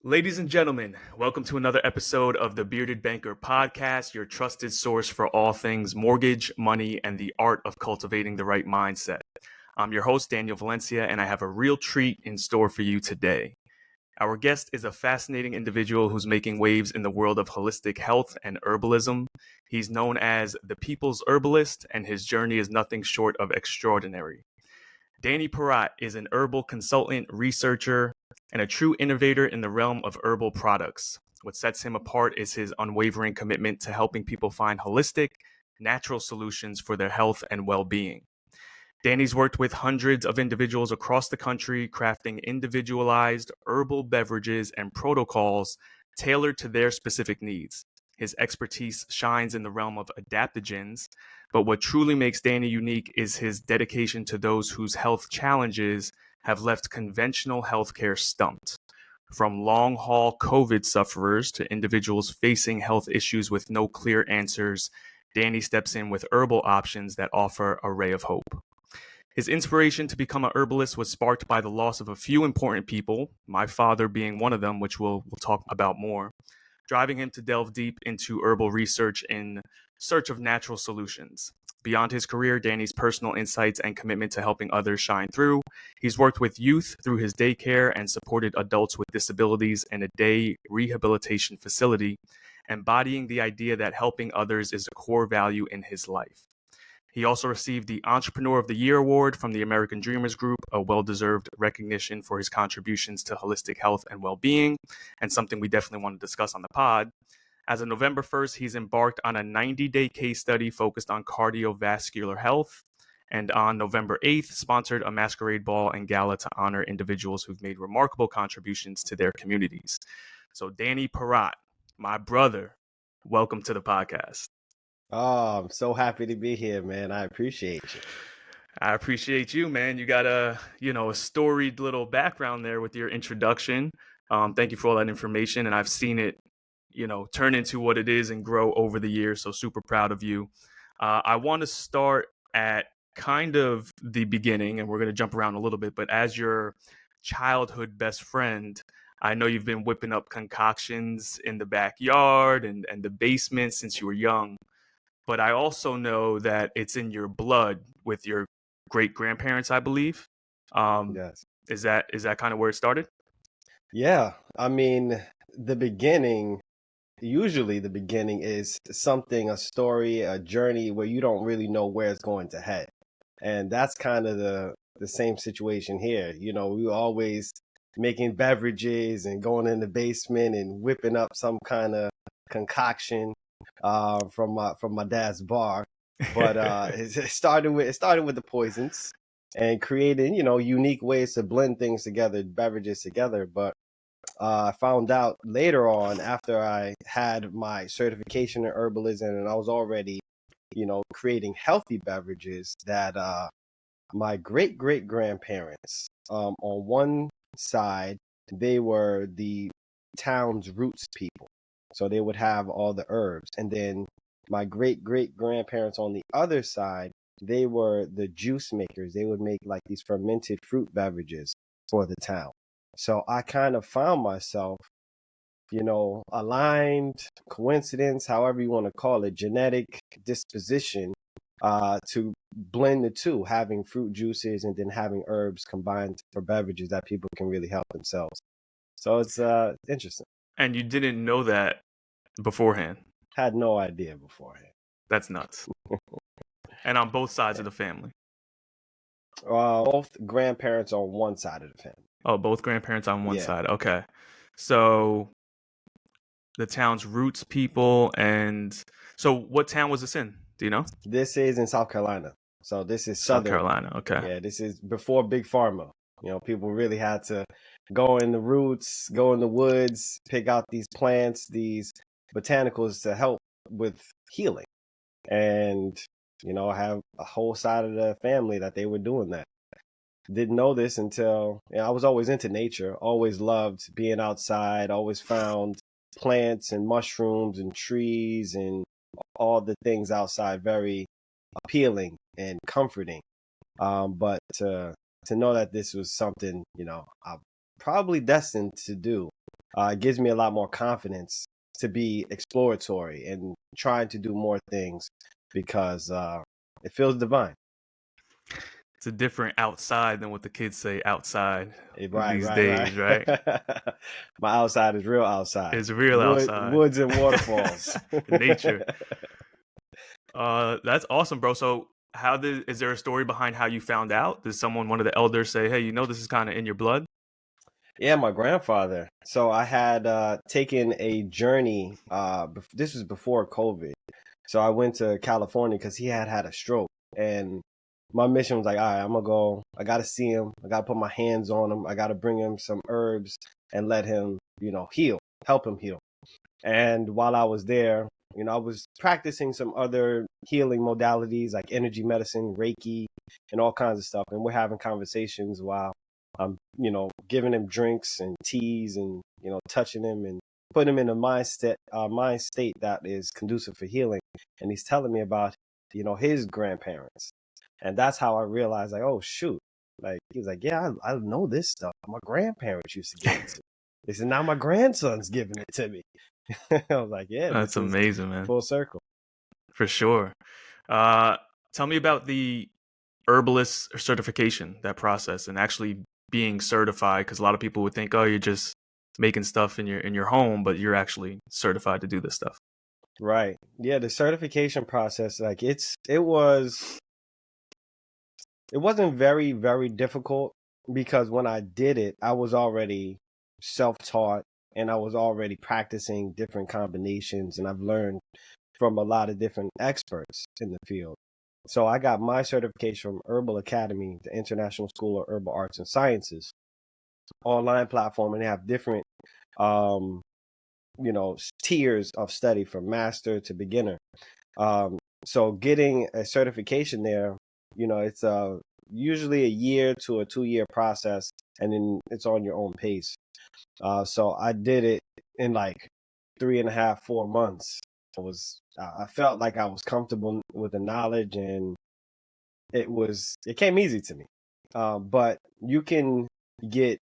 Ladies and gentlemen, welcome to another episode of the Bearded Banker podcast, your trusted source for all things mortgage, money, and the art of cultivating the right mindset. I'm your host, Ray Valencia, and I have a real treat in store for you today. Our guest is a fascinating individual who's making waves in the world of holistic health and herbalism. He's known as the People's Herbalist, and his journey is nothing short of extraordinary. Danny Perrott is an herbal consultant, researcher, and a true innovator in the realm of herbal products. What sets him apart is his unwavering commitment to helping people find holistic, natural solutions for their health and well-being. Danny's worked with hundreds of individuals across the country, crafting individualized herbal beverages and protocols tailored to their specific needs. His expertise shines in the realm of adaptogens, but what truly makes Danny unique is his dedication to those whose health challenges have left conventional healthcare stumped. From long-haul COVID sufferers to individuals facing health issues with no clear answers, Danny steps in with herbal options that offer a ray of hope. His inspiration to become a herbalist was sparked by the loss of a few important people, my father being one of them, which we'll talk about more, driving him to delve deep into herbal research in search of natural solutions. Beyond his career, Danny's personal insights and commitment to helping others shine through. He's worked with youth through his daycare and supported adults with disabilities in a day rehabilitation facility, embodying the idea that helping others is a core value in his life. He also received the Entrepreneur of the Year award from the American Dreamers Group, a well-deserved recognition for his contributions to holistic health and well-being, and something we definitely want to discuss on the pod. As of November 1st, he's embarked on a 90-day case study focused on cardiovascular health, and on November 8th, sponsored a masquerade ball and gala to honor individuals who've made remarkable contributions to their communities. So Danny Perrott, my brother, welcome to the podcast. Oh, I'm so happy to be here, man. I appreciate you. I appreciate you, man. You got a storied little background there with your introduction. Thank you for all that information, and I've seen it, turn into what it is and grow over the years. So super proud of you. I want to start at kind of the beginning, and we're going to jump around a little bit. But as your childhood best friend, I know you've been whipping up concoctions in the backyard and the basement since you were young. But I also know that it's in your blood with your great grandparents, I believe. Yes. Is that kind of where it started? Yeah. I mean, usually the beginning is something, a story, a journey where you don't really know where it's going to head. And that's kind of the same situation here. We were always making beverages and going in the basement and whipping up some kind of concoction from my dad's bar. But it started with the poisons and creating, unique ways to blend things together, beverages together. But I found out later on, after I had my certification in herbalism and I was already, creating healthy beverages, that my great great grandparents, on one side, they were the town's roots people. So they would have all the herbs. And then my great great grandparents on the other side, they were the juice makers. They would make like these fermented fruit beverages for the town. So I kind of found myself, aligned, coincidence, however you want to call it, genetic disposition, to blend the two, having fruit juices and then having herbs combined for beverages that people can really help themselves. So it's interesting. And you didn't know that beforehand? Had no idea beforehand. That's nuts. And on both sides of the family? Both grandparents on one side of the family. Oh, both grandparents on one Yeah. side. Okay. So the town's roots people. And so what town was this in? Do you know? This is in South Carolina. So this is South southern. Carolina. Okay. Yeah, this is before Big Pharma. People really had to go in the roots, go in the woods, pick out these plants, these botanicals to help with healing. And, I have a whole side of the family that they were doing that. Didn't know this until I was always into nature, always loved being outside, always found plants and mushrooms and trees and all the things outside very appealing and comforting. But to know that this was something, I'm probably destined to do, It gives me a lot more confidence to be exploratory and trying to do more things because it feels divine. It's a different outside than what the kids say outside Right, these right, days, right? right. My outside is real outside. It's real outside. Woods and waterfalls. Nature. That's awesome, bro. So is there a story behind how you found out? Did one of the elders say, hey, this is kind of in your blood? Yeah, my grandfather. So I had taken a journey. This was before COVID. So I went to California because he had a stroke, and my mission was like, all right, I'm gonna go. I gotta see him. I gotta put my hands on him. I gotta bring him some herbs and let him, heal, help him heal. And while I was there, I was practicing some other healing modalities like energy medicine, Reiki, and all kinds of stuff. And we're having conversations while I'm, giving him drinks and teas and, touching him and putting him in a mind state that is conducive for healing. And he's telling me about, his grandparents. And that's how I realized, like, oh, shoot. Like, he was like, yeah, I know this stuff. My grandparents used to give it to me. He said, now my grandson's giving it to me. I was like, yeah, That's this is amazing, man. full circle. For sure. Tell me about the herbalist certification, that process, and actually being certified, because a lot of people would think, oh, you're just making stuff in your home, but you're actually certified to do this stuff. Right. Yeah, the certification process, like it wasn't very, very difficult because when I did it, I was already self-taught and I was already practicing different combinations, and I've learned from a lot of different experts in the field. So I got my certification from Herbal Academy, the International School of Herbal Arts and Sciences, online platform, and they have different um, tiers of study from master to beginner. So getting a certification there, it's usually a year to a 2 year process, and then it's on your own pace. So I did it in like 3.5, 4 months. I felt like I was comfortable with the knowledge, and it came easy to me. But you can get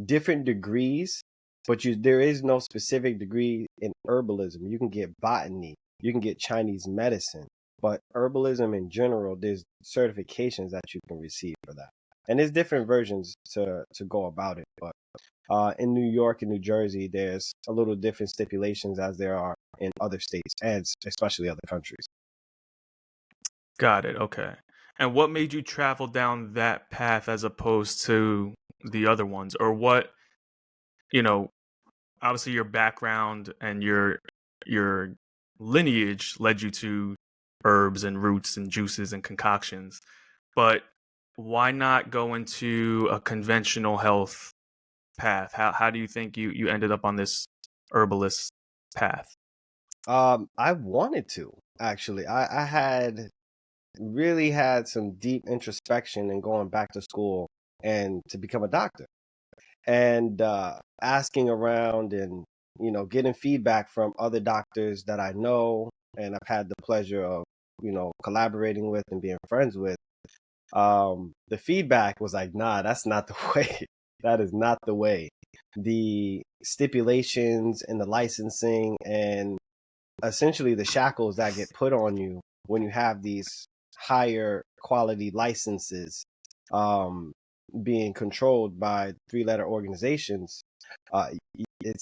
different degrees, but there is no specific degree in herbalism. You can get botany, you can get Chinese medicine, but herbalism in general, there's certifications that you can receive for that, and there's different versions to go about it. But in New York and New Jersey, there's a little different stipulations as there are in other states and especially other countries. Got it. Okay. And what made you travel down that path as opposed to the other ones? Or what, you know, obviously your background and your lineage led you to herbs and roots and juices and concoctions. But why not go into a conventional health path? How do you think you ended up on this herbalist path? I wanted to actually. I had really had some deep introspection and going back to school and to become a doctor, and asking around and getting feedback from other doctors that I know and I've had the pleasure of collaborating with and being friends with. The feedback was like, nah, that's not the way. That is not the way. The stipulations and the licensing and essentially the shackles that get put on you when you have these higher quality licenses, um, being controlled by three-letter organizations, uh, it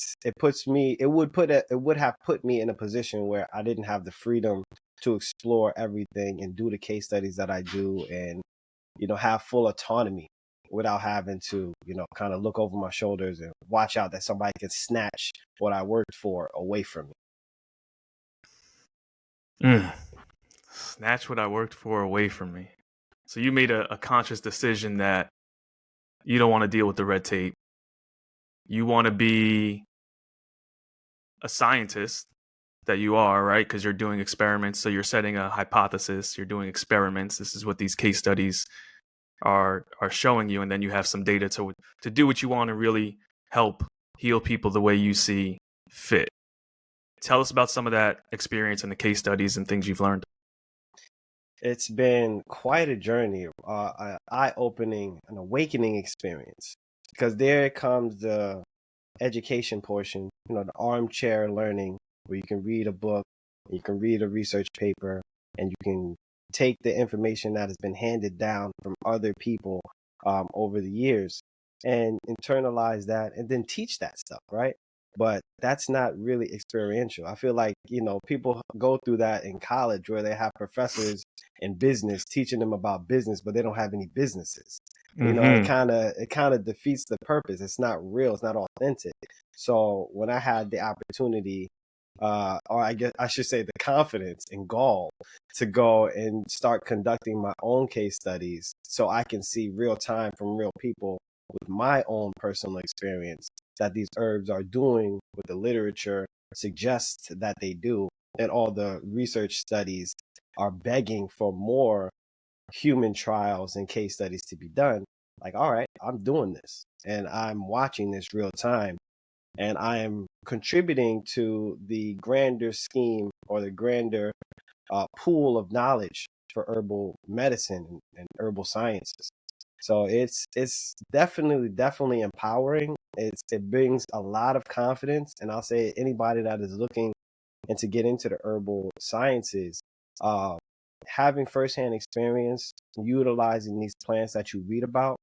would have put me in a position where I didn't have the freedom to explore everything and do the case studies that I do, and have full autonomy without having to kind of look over my shoulders and watch out that somebody can snatch what I worked for away from me. Mm. Snatch what I worked for away from me. So you made a conscious decision that you don't want to deal with the red tape. You want to be a scientist that you are, right? Because you're doing experiments. So you're setting a hypothesis, you're doing experiments. This is what these case studies are showing you. And then you have some data to do what you want to really help heal people the way you see fit. Tell us about some of that experience and the case studies and things you've learned. It's been quite a journey, an eye-opening, an awakening experience, because there comes the education portion, the armchair learning, where you can read a book, you can read a research paper, and you can take the information that has been handed down from other people over the years and internalize that and then teach that stuff, right? But that's not really experiential. I feel like, people go through that in college where they have professors in business teaching them about business, but they don't have any businesses. It Mm-hmm. kind of defeats the purpose. It's not real. It's not authentic. So when I had the opportunity, or I guess I should say the confidence and gall to go and start conducting my own case studies so I can see real time from real people with my own personal experience that these herbs are doing what the literature suggests that they do, and all the research studies are begging for more human trials and case studies to be done. Like, all right, I'm doing this and I'm watching this real time, and I am contributing to the grander scheme or the grander pool of knowledge for herbal medicine and herbal sciences. So it's definitely empowering. It brings a lot of confidence, and I'll say anybody that is looking and to get into the herbal sciences, uh, having firsthand experience utilizing these plants that you read about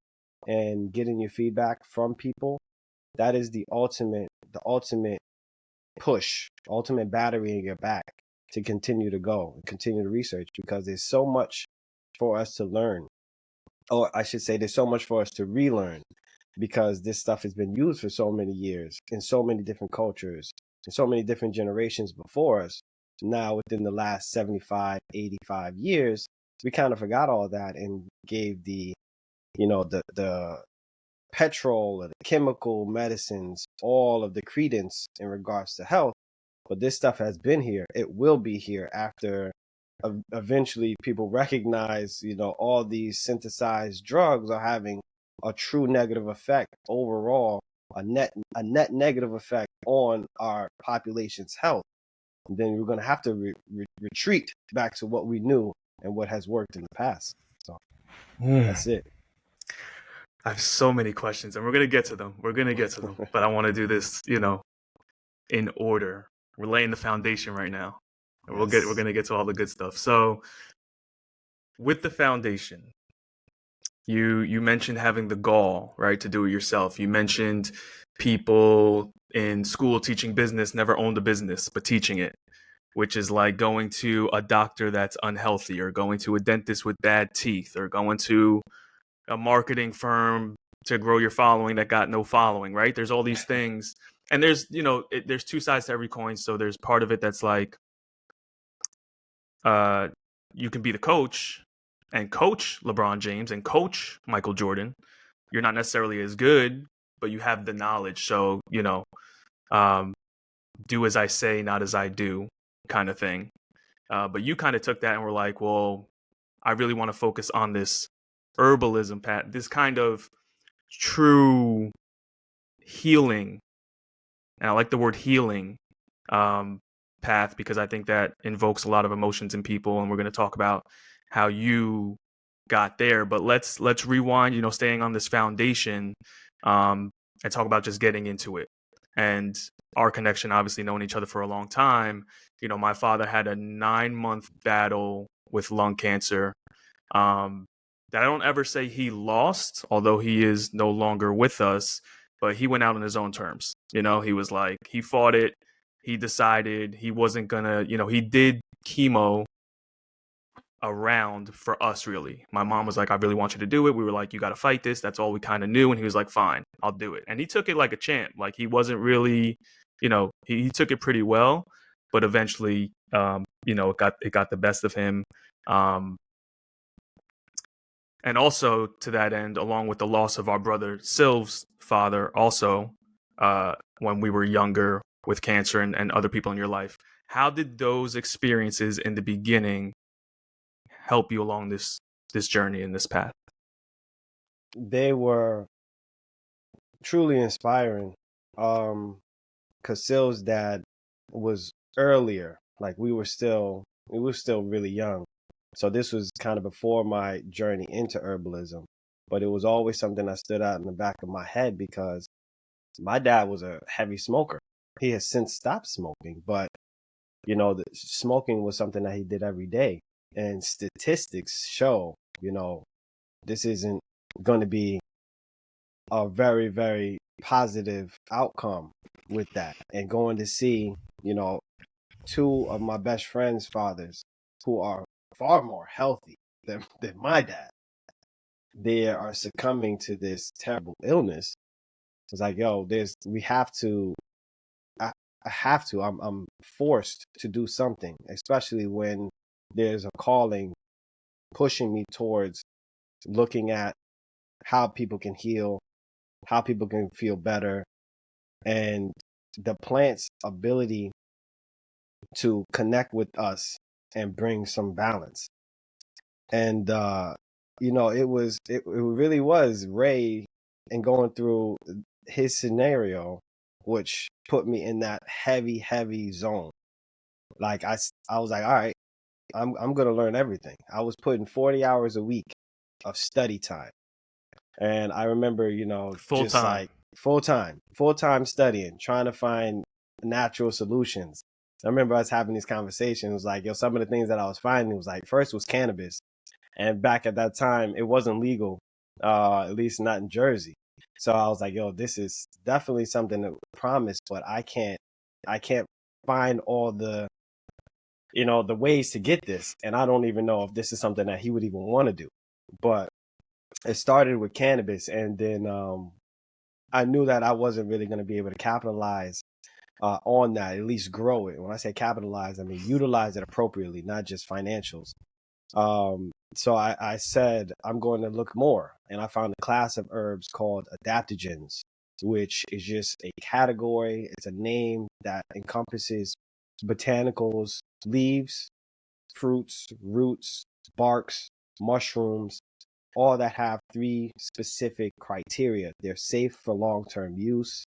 and getting your feedback from people, that is the ultimate push, ultimate battery in your back to continue to go and continue to research, because there's so much for us to learn. Or I should say, there's so much for us to relearn, because this stuff has been used for so many years in so many different cultures and so many different generations before us. Now, within the last 75, 85 years, we kind of forgot all that and gave the petrol or the chemical medicines all of the credence in regards to health. But this stuff has been here. It will be here after eventually people recognize, all these synthesized drugs are having a true negative effect overall, a net negative effect on our population's health. And then we're going to have to retreat back to what we knew and what has worked in the past. So that's it. I have so many questions, and we're gonna get to them. But I want to do this, in order. We're laying the foundation right now, and we're Yes. gonna get to all the good stuff. So, with the foundation, you mentioned having the gall, right, to do it yourself. You mentioned people in school teaching business never owned a business, but teaching it, which is like going to a doctor that's unhealthy, or going to a dentist with bad teeth, or going to a marketing firm to grow your following that got no following, right? There's all these things. And there's, there's two sides to every coin. So there's part of it that's like, uh, you can be the coach and coach LeBron James and coach Michael Jordan. You're not necessarily as good, but you have the knowledge. So, um, do as I say, not as I do, kind of thing. But you kind of took that and were like, well, I really want to focus on this herbalism, Pat, this kind of true healing. And I like the word healing, um, path, because I think that invokes a lot of emotions in people. And we're going to talk about how you got there. But let's rewind, staying on this foundation, and talk about just getting into it. And our connection, obviously knowing each other for a long time, my father had a 9-month battle with lung cancer, um, that I don't ever say he lost, although he is no longer with us, but he went out on his own terms. He was like, he fought it. He decided he wasn't gonna, he did chemo around for us, really. My mom was like, I really want you to do it. We were like, you got to fight this. That's all we kind of knew. And he was like, fine, I'll do it. And he took it like a champ. Like, he wasn't really, he took it pretty well, but eventually, it got the best of him. Um, And also, to that end, along with the loss of our brother Sylv's father, also, when we were younger, with cancer and other people in your life, how did those experiences in the beginning help you along this journey and this path? They were truly inspiring. Cause Syl's dad was earlier. Like, we were still really young. So this was kind of before my journey into herbalism. But it was always something that stood out in the back of my head, because my dad was a heavy smoker. He has since stopped smoking, but the smoking was something that he did every day. And statistics show, this isn't going to be a very, very positive outcome with that. And going to see, two of my best friends' fathers who are far more healthy than my dad, they are succumbing to this terrible illness. It's like, yo, we have to, I have to, I'm forced to do something, especially when there's a calling pushing me towards looking at how people can heal, how people can feel better, and the plant's ability to connect with us and bring some balance. And it really was Ray, and going through his scenario, which put me in that heavy zone. Like I was like, all right, I'm gonna learn everything. I was putting 40 hours a week of study time. And I remember, Full just time. like full time studying, trying to find natural solutions. I remember us having these conversations, like, yo, some of the things that I was finding was like, first was cannabis. And back at that time, it wasn't legal, at least not in Jersey. So I was like, yo, this is definitely something that promised, but I can't find all the, the ways to get this. And I don't even know if this is something that he would even want to do. But it started with cannabis, and then I knew that I wasn't really going to be able to capitalize on that, at least grow it. When I say capitalize, I mean utilize it appropriately, not just financials. So I said, I'm going to look more, and I found a class of herbs called adaptogens, which is just a category. It's a name that encompasses botanicals, leaves, fruits, roots, barks, mushrooms, all that have 3 specific criteria. They're safe for long-term use.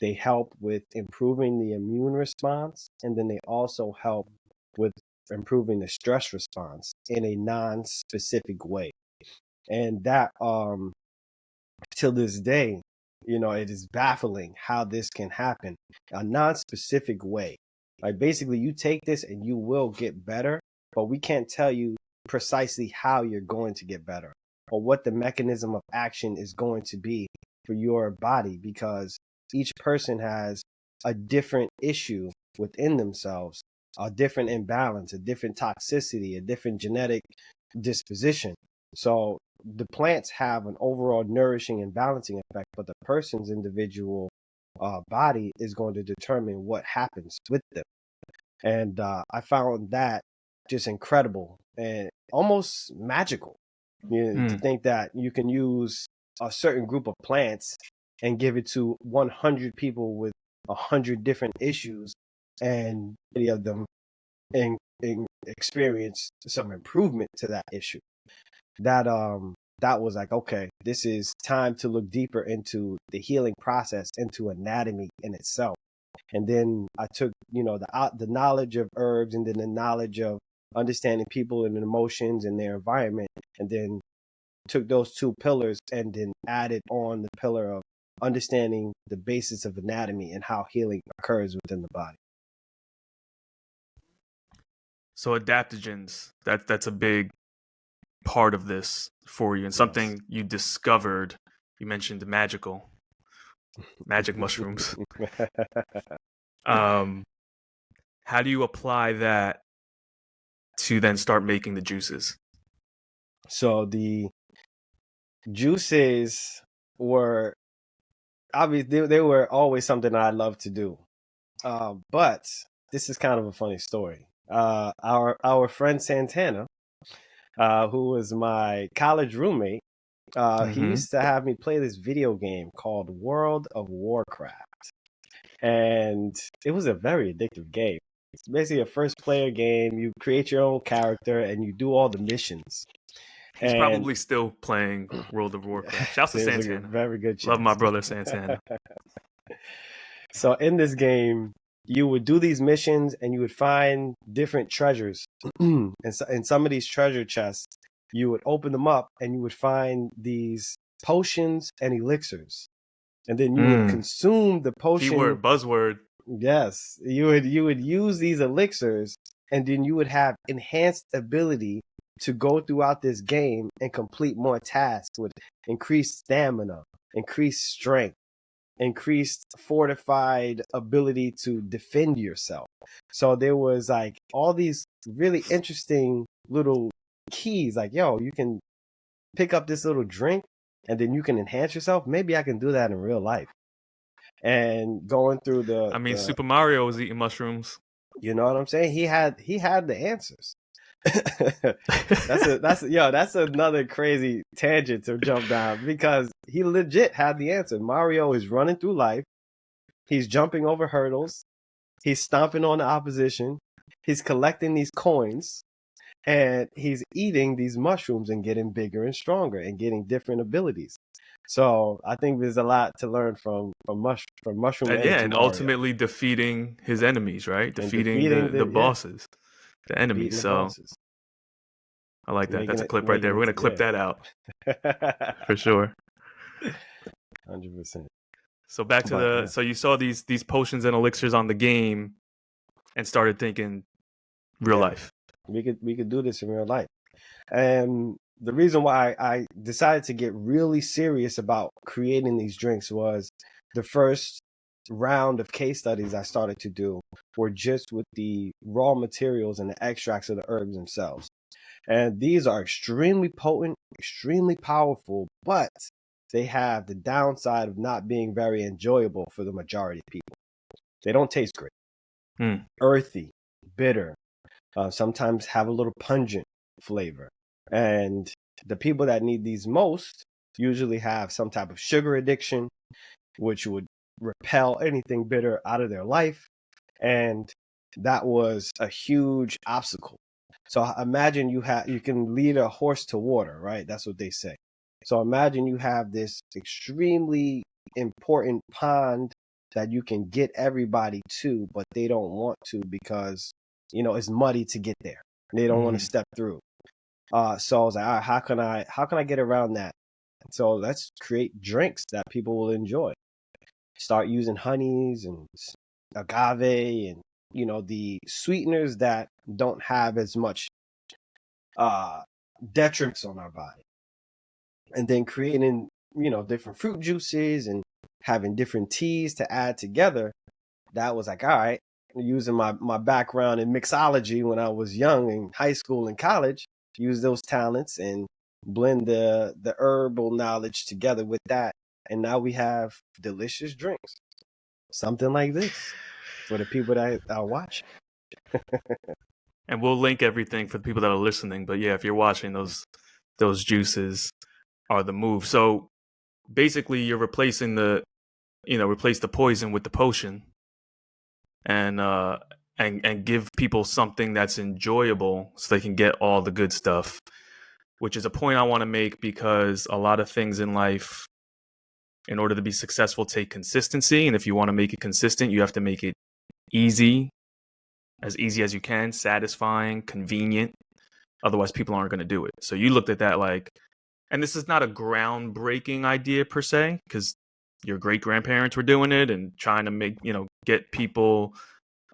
They help with improving the immune response, and then they also help with improving the stress response in a non-specific way. And that, till this day, it is baffling how this can happen. A non-specific way. Like, basically, you take this and you will get better, but we can't tell you precisely how you're going to get better, or what the mechanism of action is going to be for your body, because each person has a different issue within themselves, a different imbalance, a different toxicity, a different genetic disposition. So the plants have an overall nourishing and balancing effect, but the person's individual body is going to determine what happens with them. And I found that just incredible and almost magical. To think that you can use a certain group of plants and give it to 100 people with 100 different issues, and many of them and experience some improvement to that issue. That was like, okay, this is time to look deeper into the healing process, into anatomy in itself. And then I took, the knowledge of herbs, and then the knowledge of understanding people and emotions and their environment, and then took those 2 pillars and then added on the pillar of understanding the basis of anatomy and how healing occurs within the body. So adaptogens, that's a big part of this for you, and something Yes. you discovered. You mentioned magic mushrooms. How do you apply that to then start making the juices? So the juices were obviously, they were always something I loved to do. But this is kind of a funny story. Our friend Santana, who was my college roommate, he used to have me play this video game called World of Warcraft. And it was a very addictive game. It's basically a first player game. You create your own character and you do all the missions. He's And probably still playing World of Warcraft. Shouts to there's a Santana. very good chance. Love my brother Santana. So in this game, you would do these missions and you would find different treasures. And so, in some of these treasure chests, you would open them up and you would find these potions and elixirs. and then you would consume the potion. Keyword, buzzword. Yes, you would use these elixirs, and then you would have enhanced ability to go throughout this game and complete more tasks with increased stamina, increased strength, increased fortified ability to defend yourself. So there was like all these really interesting little keys, like, yo, you can pick up this little drink and then you can enhance yourself. Maybe I can do that in real life. And going through the Super Mario was eating mushrooms. you know what I'm saying? He had the answers. That's another crazy tangent to jump down, because he legit had the answer. Mario is running through life. He's jumping over hurdles. He's stomping on the opposition. He's collecting these coins, and he's eating these mushrooms and getting bigger and stronger and getting different abilities. So I think there's a lot to learn from mushroom And Mario. ultimately defeating his enemies, right? Defeating the bosses, the enemies. The so bosses. I like that. That's a clip right there. We're gonna clip that out for sure. 100%. So back to so you saw these potions and elixirs on the game and started thinking real life. We could do this in real life. And the reason why I decided to get really serious about creating these drinks was the first round of case studies I started to do were just with the raw materials and the extracts of the herbs themselves. And these are extremely potent, extremely powerful, but they have the downside of not being very enjoyable for the majority of people. They don't taste great. Earthy, bitter, sometimes have a little pungent flavor. And the people that need these most usually have some type of sugar addiction, which would repel anything bitter out of their life. And that was a huge obstacle. So imagine you can lead a horse to water, right? That's what they say. So imagine you have this extremely important pond that you can get everybody to, but they don't want to because, it's muddy to get there. They don't want to step through. So I was like, all right, how can I get around that? So let's create drinks that people will enjoy. Start using honeys and agave and, the sweeteners that don't have as much detriments on our body. And then creating, different fruit juices and having different teas to add together. That was like, all right, using my background in mixology when I was young in high school and college, use those talents and blend the herbal knowledge together with that. And now we have delicious drinks. Something like this for the people that are watching. And we'll link everything for the people that are listening. But yeah, if you're watching, those juices are the move. So basically you're replacing replace the poison with the potion and give people something that's enjoyable so they can get all the good stuff, which is a point I want to make because a lot of things in life, in order to be successful, take consistency. And if you want to make it consistent, you have to make it easy as you can, satisfying, convenient. Otherwise, people aren't going to do it. So you looked at that like, and this is not a groundbreaking idea per se, because your great grandparents were doing it and trying to make, get people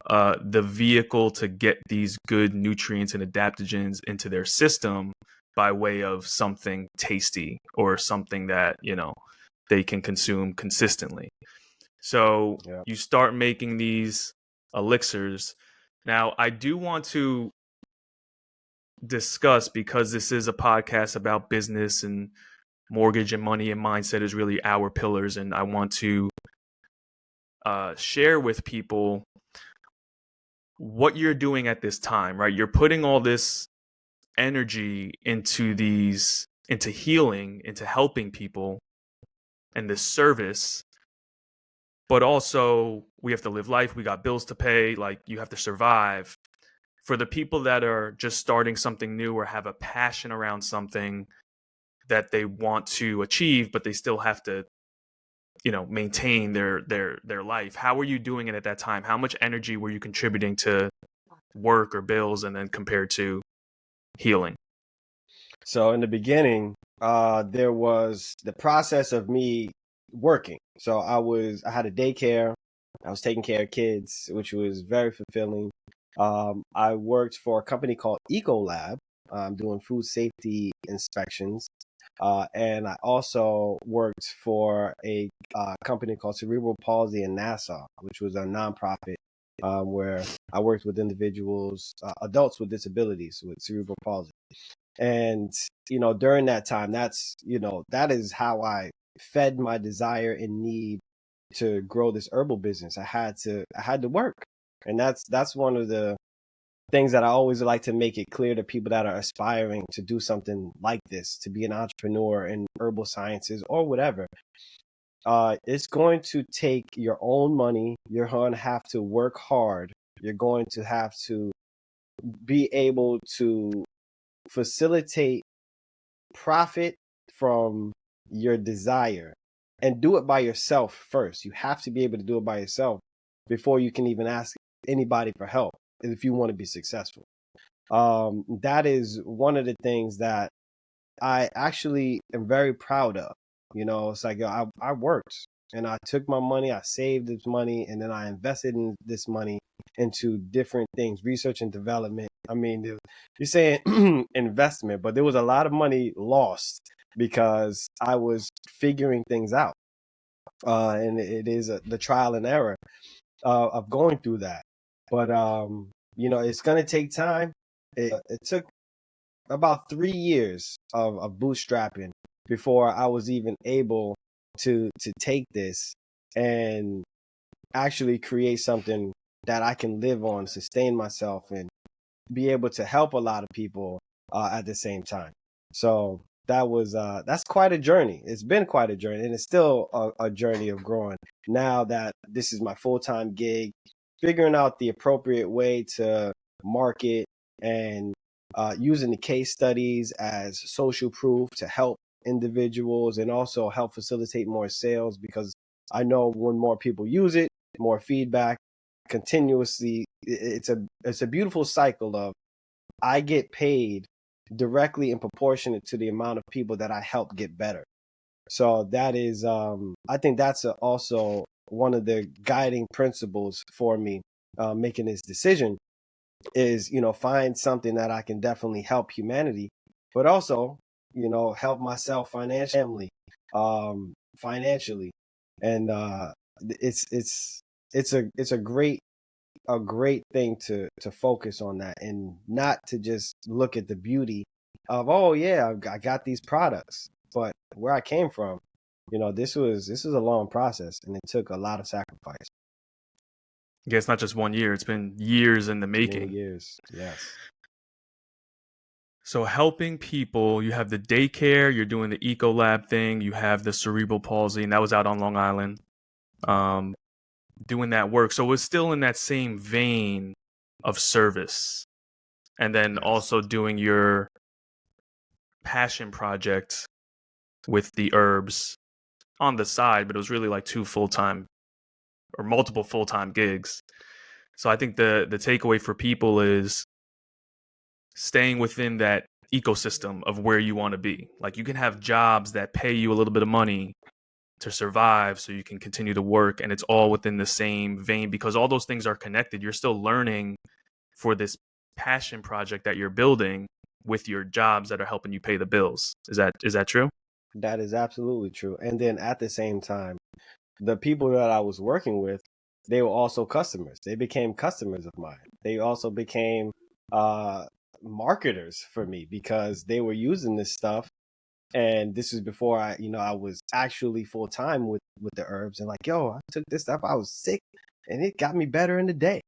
the vehicle to get these good nutrients and adaptogens into their system by way of something tasty or something that, they can consume consistently. So you start making these elixirs. Now, I do want to discuss, because this is a podcast about business and mortgage and money and mindset is really our pillars. And I want to share with people what you're doing at this time, right? You're putting all this energy into healing, into helping people and this service. But also we have to live life. We got bills to pay. Like, you have to survive. For the people that are just starting something new or have a passion around something that they want to achieve, but they still have to, maintain their life. How were you doing it at that time? How much energy were you contributing to work or bills, and then compared to healing? So in the beginning, there was the process of me working. So I had a daycare. I was taking care of kids, which was very fulfilling. I worked for a company called Ecolab, doing food safety inspections. And I also worked for a company called Cerebral Palsy in Nassau, which was a nonprofit where I worked with individuals, adults with disabilities with cerebral palsy. And, during that time, that is how I fed my desire and need to grow this herbal business. I had to work. And that's one of the things that I always like to make it clear to people that are aspiring to do something like this, to be an entrepreneur in herbal sciences or whatever. It's going to take your own money. You're going to have to work hard. You're going to have to be able to facilitate profit from your desire and do it by yourself first. You have to be able to do it by yourself before you can even ask anybody for help if you want to be successful. That is one of the things that I actually am very proud of. It's like I worked and I took my money, I saved this money, and then I invested in this money into different things, research and development. I mean, you're saying investment, but there was a lot of money lost because I was figuring things out. And it is the trial and error of going through that. But, it's going to take time. It took about 3 years of bootstrapping before I was even able to take this and actually create something that I can live on, sustain myself, and be able to help a lot of people at the same time. So that's quite a journey. It's been quite a journey, and it's still a journey of growing. Now that this is my full-time gig, figuring out the appropriate way to market and using the case studies as social proof to help individuals and also help facilitate more sales, because I know when more people use it, more feedback continuously. It's a beautiful cycle of I get paid directly and proportionate to the amount of people that I help get better. So that is, I think that's also one of the guiding principles for me making this decision is, find something that I can definitely help humanity, but also, help myself financially. And it's a great thing to focus on that and not to just look at the beauty of, oh yeah, I got these products, but where I came from, this was a long process and it took a lot of sacrifice. Yeah, it's not just 1 year, it's been years in the making. Many years, yes. So helping people, you have the daycare, you're doing the Ecolab thing, you have the cerebral palsy, and that was out on Long Island. Doing that work. So it's still in that same vein of service. And then Yes. also doing your passion project with the herbs on the side, but it was really like two full-time or multiple full-time gigs. So I think the takeaway for people is staying within that ecosystem of where you want to be. Like you can have jobs that pay you a little bit of money to survive so you can continue to work, and it's all within the same vein because all those things are connected. You're still learning for this passion project that you're building with your jobs that are helping you pay the bills. Is that true? That is absolutely true. And then at the same time, the people that I was working with, they were also customers. They became customers of mine. They also became marketers for me because they were using this stuff. And this was before I was actually full time with the herbs, and like, yo, I took this stuff. I was sick, and it got me better in the day.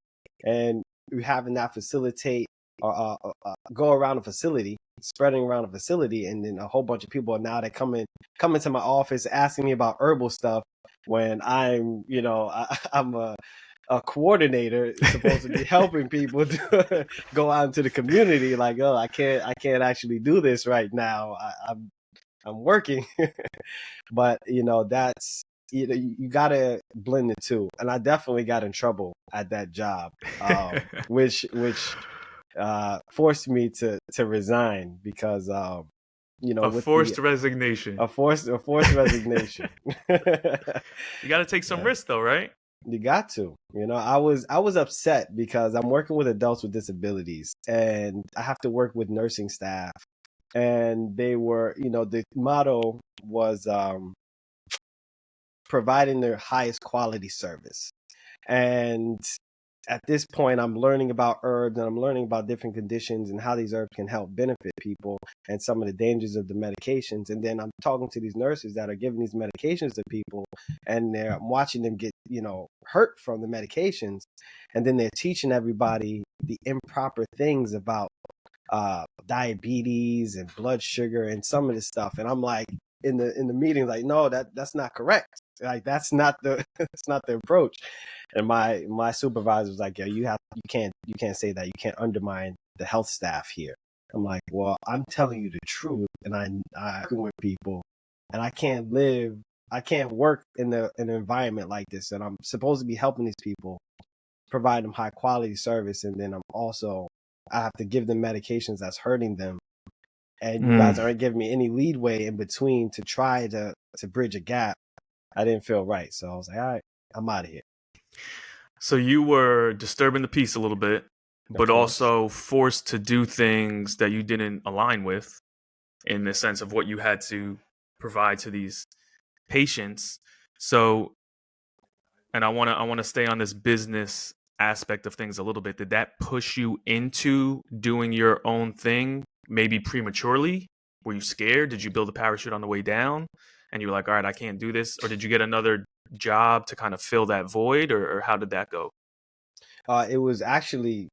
And having that facilitate, go around a facility, spreading around a facility, and then a whole bunch of people are now they come into my office asking me about herbal stuff when I'm, I'm a coordinator supposed to be helping people to go out into the community. Like, oh, I can't actually do this right now. I'm working, but that's you gotta blend the two. And I definitely got in trouble at that job, which forced me to resign because A with the forced resignation. a forced resignation. You got to take some Yeah, risks though, right? you got to. I was upset because I'm working with adults with disabilities, and I have to work with nursing staff, and they were, the motto was providing their highest quality service. And at this point, I'm learning about herbs and I'm learning about different conditions and how these herbs can help benefit people and some of the dangers of the medications. And then I'm talking to these nurses that are giving these medications to people, and I'm watching them get, hurt from the medications. And then they're teaching everybody the improper things about diabetes and blood sugar and some of this stuff. And I'm like, in the meeting, like, no, that's not correct. Like, that's not the that's not the approach. And my supervisor was like, yeah, you can't say that. You can't undermine the health staff here. I'm like, well, I'm telling you the truth, and I working with people, and I can't work in an environment like this. And I'm supposed to be helping these people, provide them high quality service, and then I have to give them medications that's hurting them, and you guys Mm. aren't giving me any leadway in between to try to bridge a gap. I didn't feel right, so I was like, all right, I'm out of here. So you were disturbing the peace a little bit, Of but course. also forced to do things that you didn't align with in the sense of what you had to provide to these patients. So, and I want to stay on this business aspect of things a little bit. Did that push you into doing your own thing, maybe prematurely? Were you scared? Did you build a parachute on the way down and you were like, all right, I can't do this? Or did you get another job to kind of fill that void, or how did that go? It was actually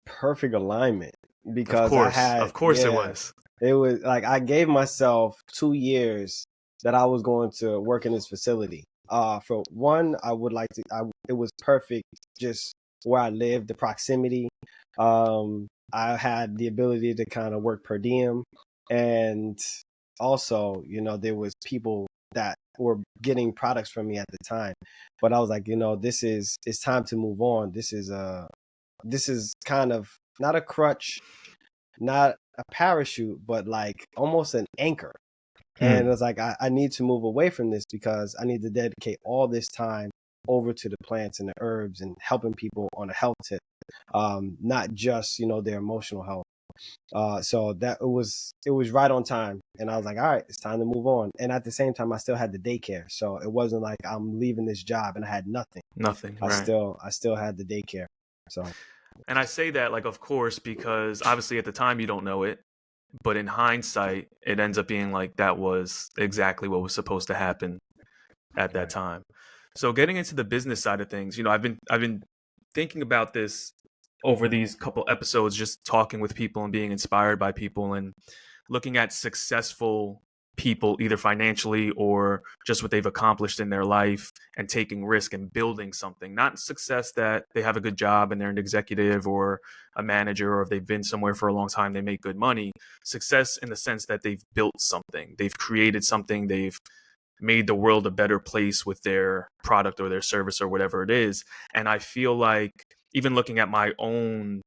perfect alignment Of because I course. had, Of course it yeah, was. it was like I gave myself 2 years that I was going to work in this facility. For one, I would like to. It was perfect, just where I lived, the proximity. I had the ability to kind of work per diem, and also, there was people that were getting products from me at the time. But I was like, it's time to move on. This is kind of not a crutch, not a parachute, but like almost an anchor. And Mm. it's like, I need to move away from this because I need to dedicate all this time over to the plants and the herbs and helping people on a health tip, not just, their emotional health. So that it was right on time. And I was like, all right, it's time to move on. And at the same time, I still had the daycare. So it wasn't like I'm leaving this job and I had nothing. Nothing, I right. still I still had the daycare. So And I say that, like, of course, because obviously at the time you don't know it, but in hindsight, it ends up being like that was exactly what was supposed to happen at that right. time. So getting into the business side of things, I've been thinking about this over these couple episodes, just talking with people and being inspired by people and looking at successful people, either financially or just what they've accomplished in their life, and taking risk and building something. Not success that they have a good job and they're an executive or a manager, or if they've been somewhere for a long time, they make good money. Success in the sense that they've built something, they've created something, they've made the world a better place with their product or their service or whatever it is. And I feel like, even looking at my own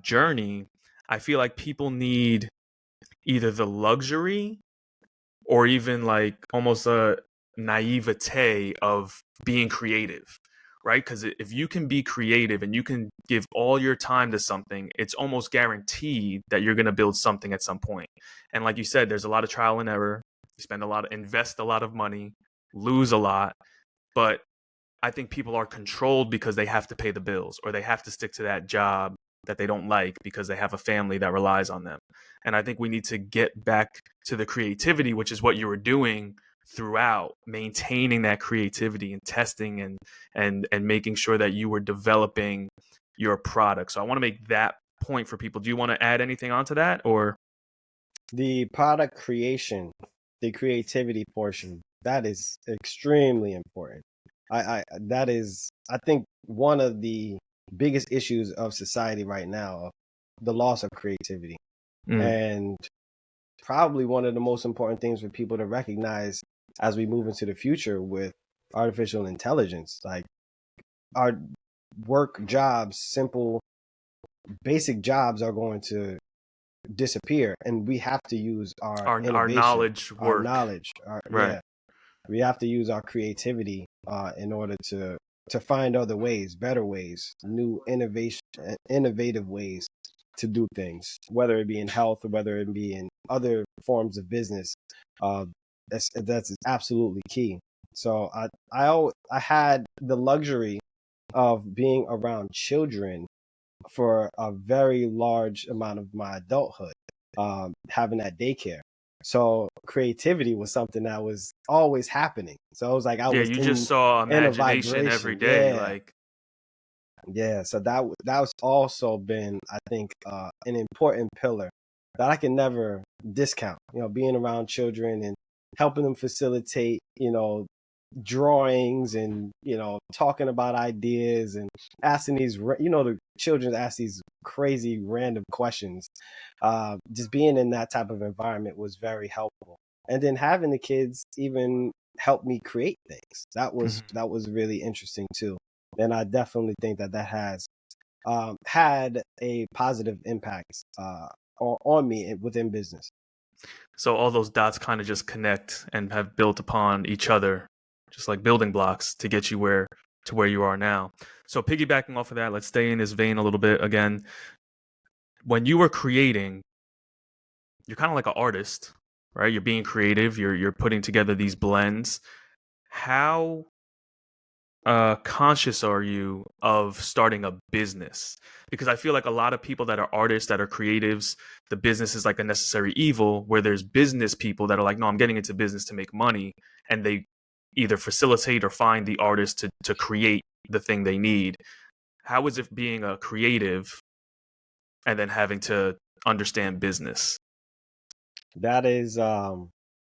journey, I feel like people need either the luxury or even like almost a naivete of being creative, right? Because if you can be creative and you can give all your time to something, it's almost guaranteed that you're going to build something at some point. And like you said, there's a lot of trial and error. You invest a lot of money, lose a lot, but I think people are controlled because they have to pay the bills, or they have to stick to that job that they don't like because they have a family that relies on them. And I think we need to get back to the creativity, which is what you were doing throughout, maintaining that creativity and testing and making sure that you were developing your product. So I want to make that point for people. Do you want to add anything onto that, or? The product creation, the creativity portion, that is extremely important. That is, I think, one of the biggest issues of society right now, the loss of creativity. Mm, And probably one of the most important things for people to recognize as we move into the future with artificial intelligence. Like, our work jobs, simple, basic jobs are going to disappear, and we have to use our Our innovation, knowledge our work. knowledge, Right. we have to use our creativity in order to find other ways, better ways, new innovative ways to do things, whether it be in health or whether it be in other forms of business. Uh, that's absolutely key. So I had the luxury of being around children for a very large amount of my adulthood, having that daycare. So creativity was something that was always happening. So it was like I Yeah, was you just saw in a imagination every vibration. day. Yeah, Like, yeah. So that was also been, I think, an important pillar that I can never discount. Being around children and helping them facilitate, drawings, and talking about ideas, and asking these the children ask these crazy random questions. Just being in that type of environment was very helpful, and then having the kids even help me create things, that was really interesting too. And I definitely think that has had a positive impact on me within business. so all those dots kind of just connect and have built upon each other, just like building blocks to get you where you are now. So piggybacking off of that, let's stay in this vein a little bit again. When you were creating, you're kind of like an artist, right? You're being creative. You're putting together these blends. How conscious are you of starting a business? Because I feel like a lot of people that are artists, that are creatives, the business is like a necessary evil, where there's business people that are like, no, I'm getting into business to make money. And they either facilitate or find the artist to create the thing they need. How is it being a creative and then having to understand business? That is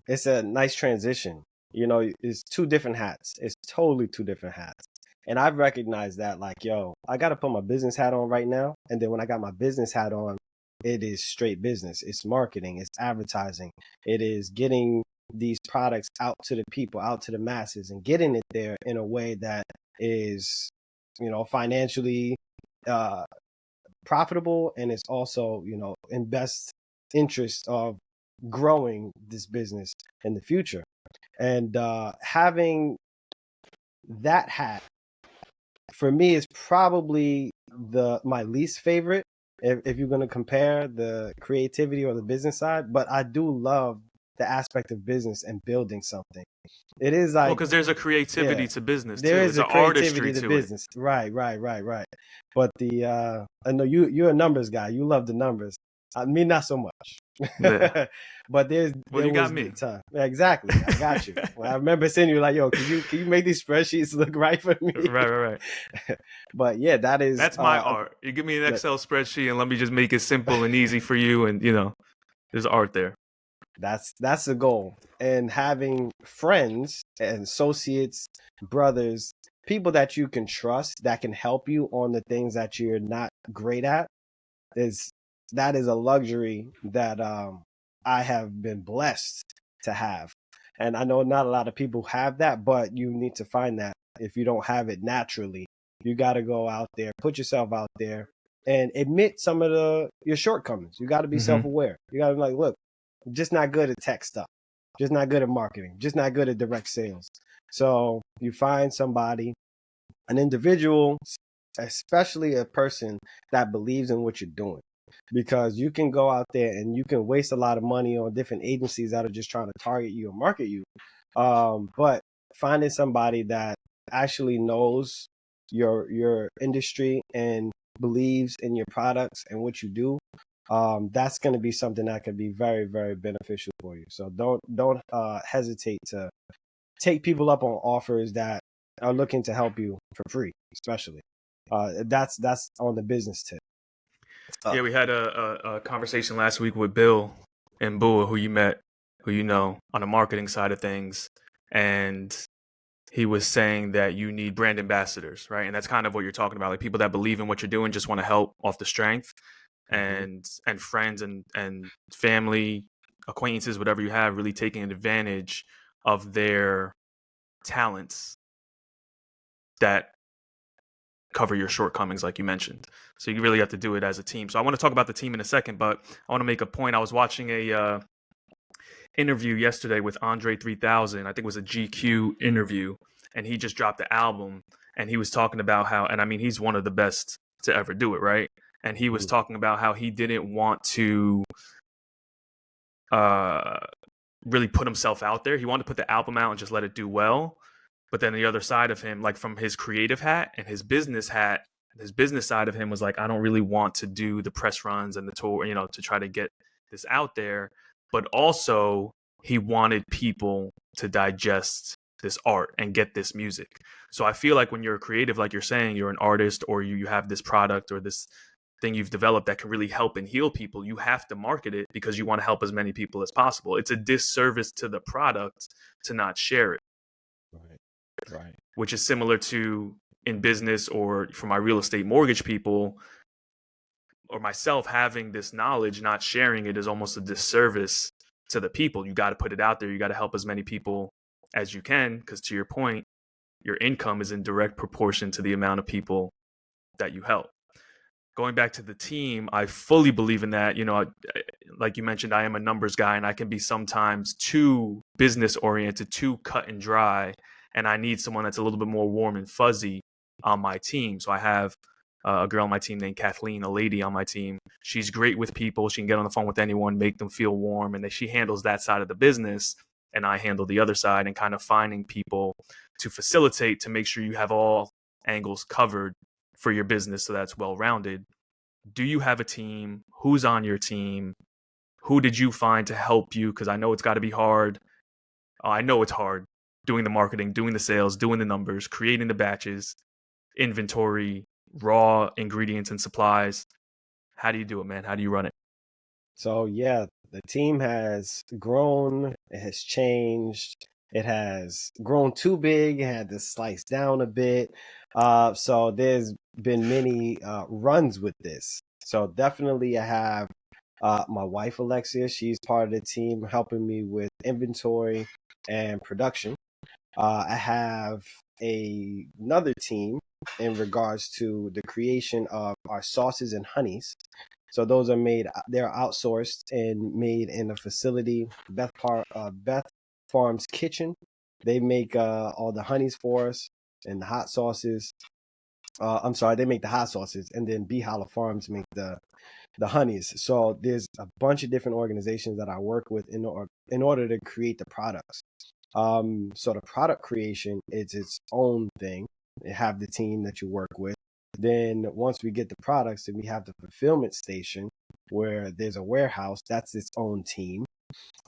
it's a nice transition. It's two different hats. It's totally two different hats. And I've recognized that, like, yo, I got to put my business hat on right now. And then when I got my business hat on, it is straight business. It's marketing, it's advertising, it is getting these products out to the people, out to the masses, and getting it there in a way that is, financially uh, profitable. And it's also, in best interest of growing this business in the future. And having that hat for me is probably my least favorite, if you're going to compare the creativity or the business side. But I do love the aspect of business and building something. It is Well, like, because there's a creativity yeah, to business there too. is It's a an artistry creativity to to it. business. Right, right, right, right. But I know you're a numbers guy. You love the numbers. Me, not so much. Yeah. But Well, there you got was the me. time. Exactly. I got you. Well, I remember saying, you like, yo, can you make these spreadsheets look right for me? Right, right, right. But yeah, that is That's my art. You give me an look, Excel spreadsheet and let me just make it simple and easy for you. And, there's art there. that's the goal. And having friends and associates, brothers, people that you can trust, that can help you on the things that you're not great at, is that is a luxury that I have been blessed to have. And I know not a lot of people have that, but you need to find that. If you don't have it naturally, you got to go out there, put yourself out there, and admit some of your shortcomings. You got to be Mm-hmm. self-aware. You got to be like, look, I'm just not good at tech stuff, just not good at marketing, just not good at direct sales. So you find somebody, an individual, especially a person that believes in what you're doing. Because you can go out there and you can waste a lot of money on different agencies that are just trying to target you or market you. But finding somebody that actually knows your industry and believes in your products and what you do, that's going to be something that can be very, very beneficial for you. So don't hesitate to take people up on offers that are looking to help you for free, especially. That's on the business tip. Yeah, we had a conversation last week with Bill and Bua, who you met, who you know, on the marketing side of things. And he was saying that you need brand ambassadors, right? And that's kind of what you're talking about, like people that believe in what you're doing, just want to help off the strength, Mm-hmm. and friends and family, acquaintances, whatever you have, really taking advantage of their talents that cover your shortcomings, like you mentioned. So you really have to do it as a team. So I want to talk about the team in a second, but I want to make a point. I was watching a interview yesterday with Andre 3000. I think it was a GQ interview, and he just dropped the album, and he was talking about how, and I mean, he's one of the best to ever do it, right? And he was talking about how he didn't want to really put himself out there. He wanted to put the album out and just let it do well. But then the other side of him, like from his creative hat and his business hat, his business side of him was like, I don't really want to do the press runs and the tour, to try to get this out there. But also, he wanted people to digest this art and get this music. So I feel like when you're a creative, like you're saying, you're an artist, or you have this product or this thing you've developed that can really help and heal people, you have to market it because you want to help as many people as possible. It's a disservice to the product to not share it. Right. Which is similar to in business, or for my real estate mortgage people or myself, having this knowledge, not sharing it is almost a disservice to the people. You got to put it out there. You got to help as many people as you can, because to your point, your income is in direct proportion to the amount of people that you help. Going back to the team, I fully believe in that. Like you mentioned, I am a numbers guy, and I can be sometimes too business oriented, too cut and dry. And I need someone that's a little bit more warm and fuzzy on my team. So I have a girl on my team named Kathleen, a lady on my team. She's great with people. She can get on the phone with anyone, make them feel warm. And she handles that side of the business, and I handle the other side, and kind of finding people to facilitate, to make sure you have all angles covered for your business so that's well-rounded. Do you have a team? Who's on your team? Who did you find to help you? Because I know it's got to be hard. I know it's hard doing the marketing, doing the sales, doing the numbers, creating the batches, inventory, raw ingredients and supplies. How do you do it, man? How do you run it? So yeah, the team has grown, it has changed, it has grown too big, it had to slice down a bit. So there's been many runs with this. So definitely I have my wife Alexia, she's part of the team helping me with inventory and production. I have another team in regards to the creation of our sauces and honeys. So those are they're outsourced and made in a facility, Beth Farm's Kitchen. They make all the honeys for us and the hot sauces. I'm sorry, they make the hot sauces, and then Bee Holla Farms make the honeys. So there's a bunch of different organizations that I work with in order to create the products. So the product creation is its own thing. You have the team that you work with. Then once we get the products, then we have the fulfillment station where there's a warehouse. That's its own team.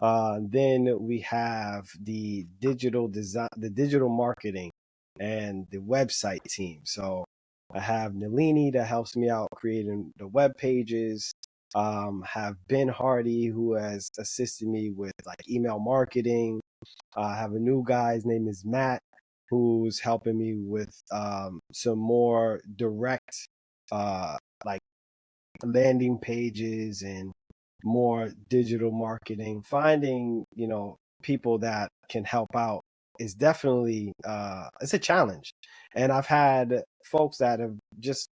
Then we have the digital design, the digital marketing, and the website team. So I have Nalini that helps me out creating the web pages. Have Ben Hardy who has assisted me with like email marketing. I have a new guy, his name is Matt, who's helping me with some more direct like landing pages and more digital marketing. Finding, people that can help out is definitely it's a challenge. And I've had folks that have just,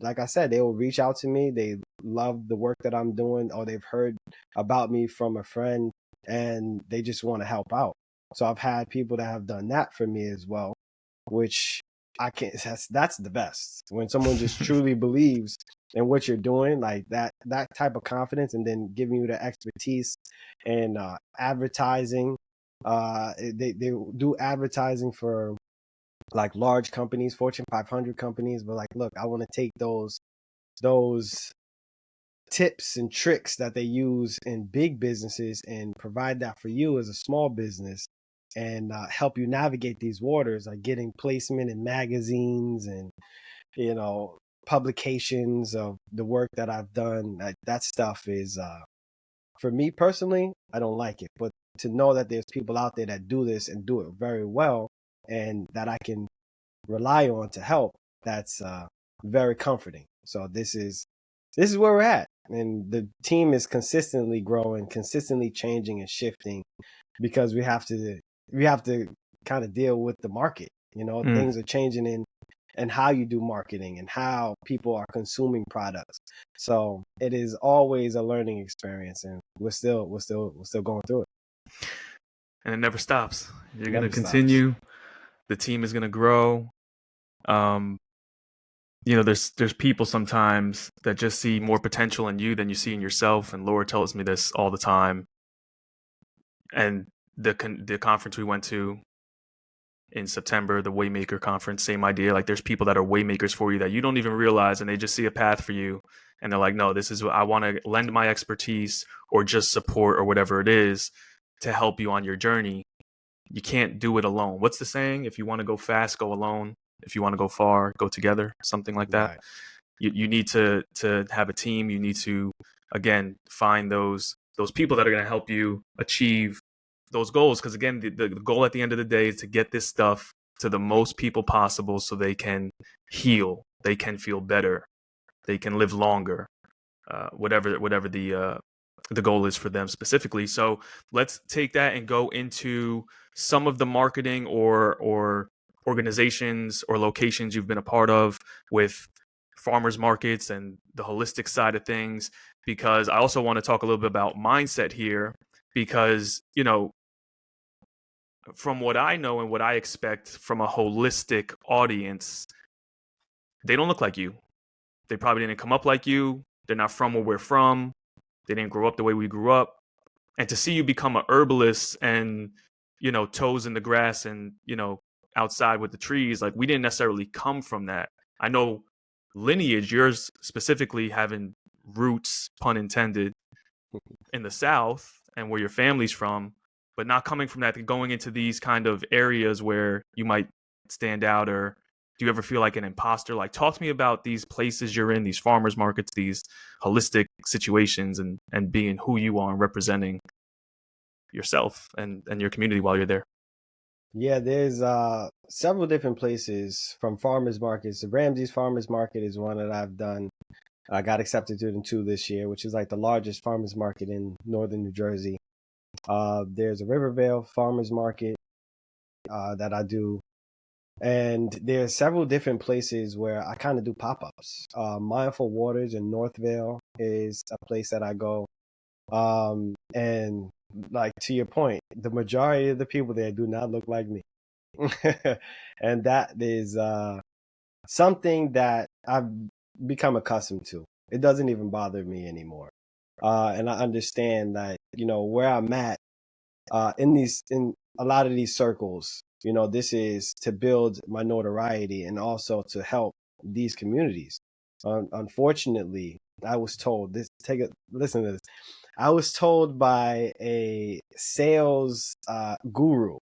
like I said, they will reach out to me. They love the work that I'm doing, or they've heard about me from a friend and they just want to help out. So I've had people that have done that for me as well, which I can't, that's the best. When someone just truly believes in what you're doing, like that type of confidence, and then giving you the expertise and advertising. They do advertising for like large companies, Fortune 500 companies, but like, look, I want to take those tips and tricks that they use in big businesses and provide that for you as a small business, and help you navigate these waters, like getting placement in magazines and publications of the work that I've done. That stuff is for me personally, I don't like it, but to know that there's people out there that do this and do it very well, and that I can rely on to help, that's very comforting. So this is where we're at, and the team is consistently growing, consistently changing and shifting, because we have to kind of deal with the market. Things are changing in and how you do marketing and how people are consuming products. So it is always a learning experience, and we're still going through it. And it never stops. You're going to Never stops. continue. The team is going to grow. There's people sometimes that just see more potential in you than you see in yourself. And Laura tells me this all the time. And the conference we went to in September, the Waymaker conference, same idea. Like there's people that are waymakers for you that you don't even realize, and they just see a path for you, and they're like, no, this is what I want to lend my expertise or just support or whatever it is to help you on your journey. You can't do it alone. What's the saying? If you want to go fast, go alone. If you want to go far, go together. Something like that. Right. You need to have a team. You need to, again, find those people that are going to help you achieve those goals. Because again, the goal at the end of the day is to get this stuff to the most people possible so they can heal, they can feel better, they can live longer, whatever the goal is for them specifically. So let's take that and go into some of the marketing or organizations or locations you've been a part of with farmers markets and the holistic side of things, because I also want to talk a little bit about mindset here, because from what I know and what I expect from a holistic audience, they don't look like you. They probably didn't come up like you. They're not from where we're from. They didn't grow up the way we grew up. And to see you become a herbalist and, toes in the grass and, outside with the trees, like we didn't necessarily come from that. I know lineage, yours specifically having roots, pun intended, in the South and where your family's from, but not coming from that, going into these kind of areas where you might stand out. Or do you ever feel like an imposter? Like, talk to me about these places you're in, these farmers markets, these holistic situations, and being who you are and representing yourself and your community while you're there. Yeah, there's several different places from farmers markets. The Ramsey's Farmers Market is one that I've done. I got accepted to it in 2 this year, which is like the largest farmers market in northern New Jersey. There's a Rivervale Farmers Market that I do. And there's several different places where I kind of do pop-ups. Mindful Waters in Northvale is a place that I go. And like to your point, the majority of the people there do not look like me. And that is something that I've become accustomed to. It doesn't even bother me anymore. And I understand that, where I'm at in a lot of these circles, this is to build my notoriety and also to help these communities. Unfortunately, I was told this. Listen to this. I was told by a sales guru,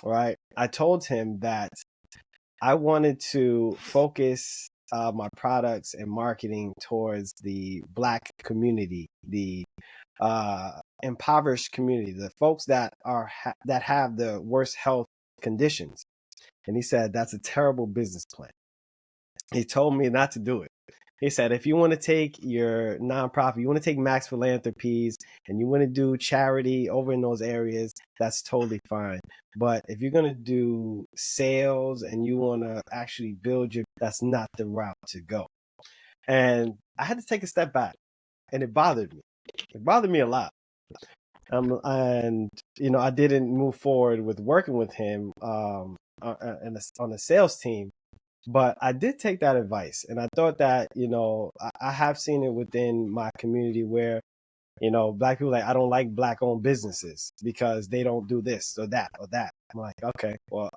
right? I told him that I wanted to focus my products and marketing towards the Black community, the impoverished community, the folks that that have the worst health conditions. And he said that's a terrible business plan. He told me not to do it. He said, if you want to take your nonprofit, you want to take Max Philanthropies and you want to do charity over in those areas, that's totally fine. But if you're going to do sales and you want to actually build that's not the route to go. And I had to take a step back, and it bothered me. It bothered me a lot. And, I didn't move forward with working with him on the sales team. But I did take that advice, and I thought that, I have seen it within my community where, Black people I don't like Black-owned businesses because they don't do this or that or that. I'm like, okay, well,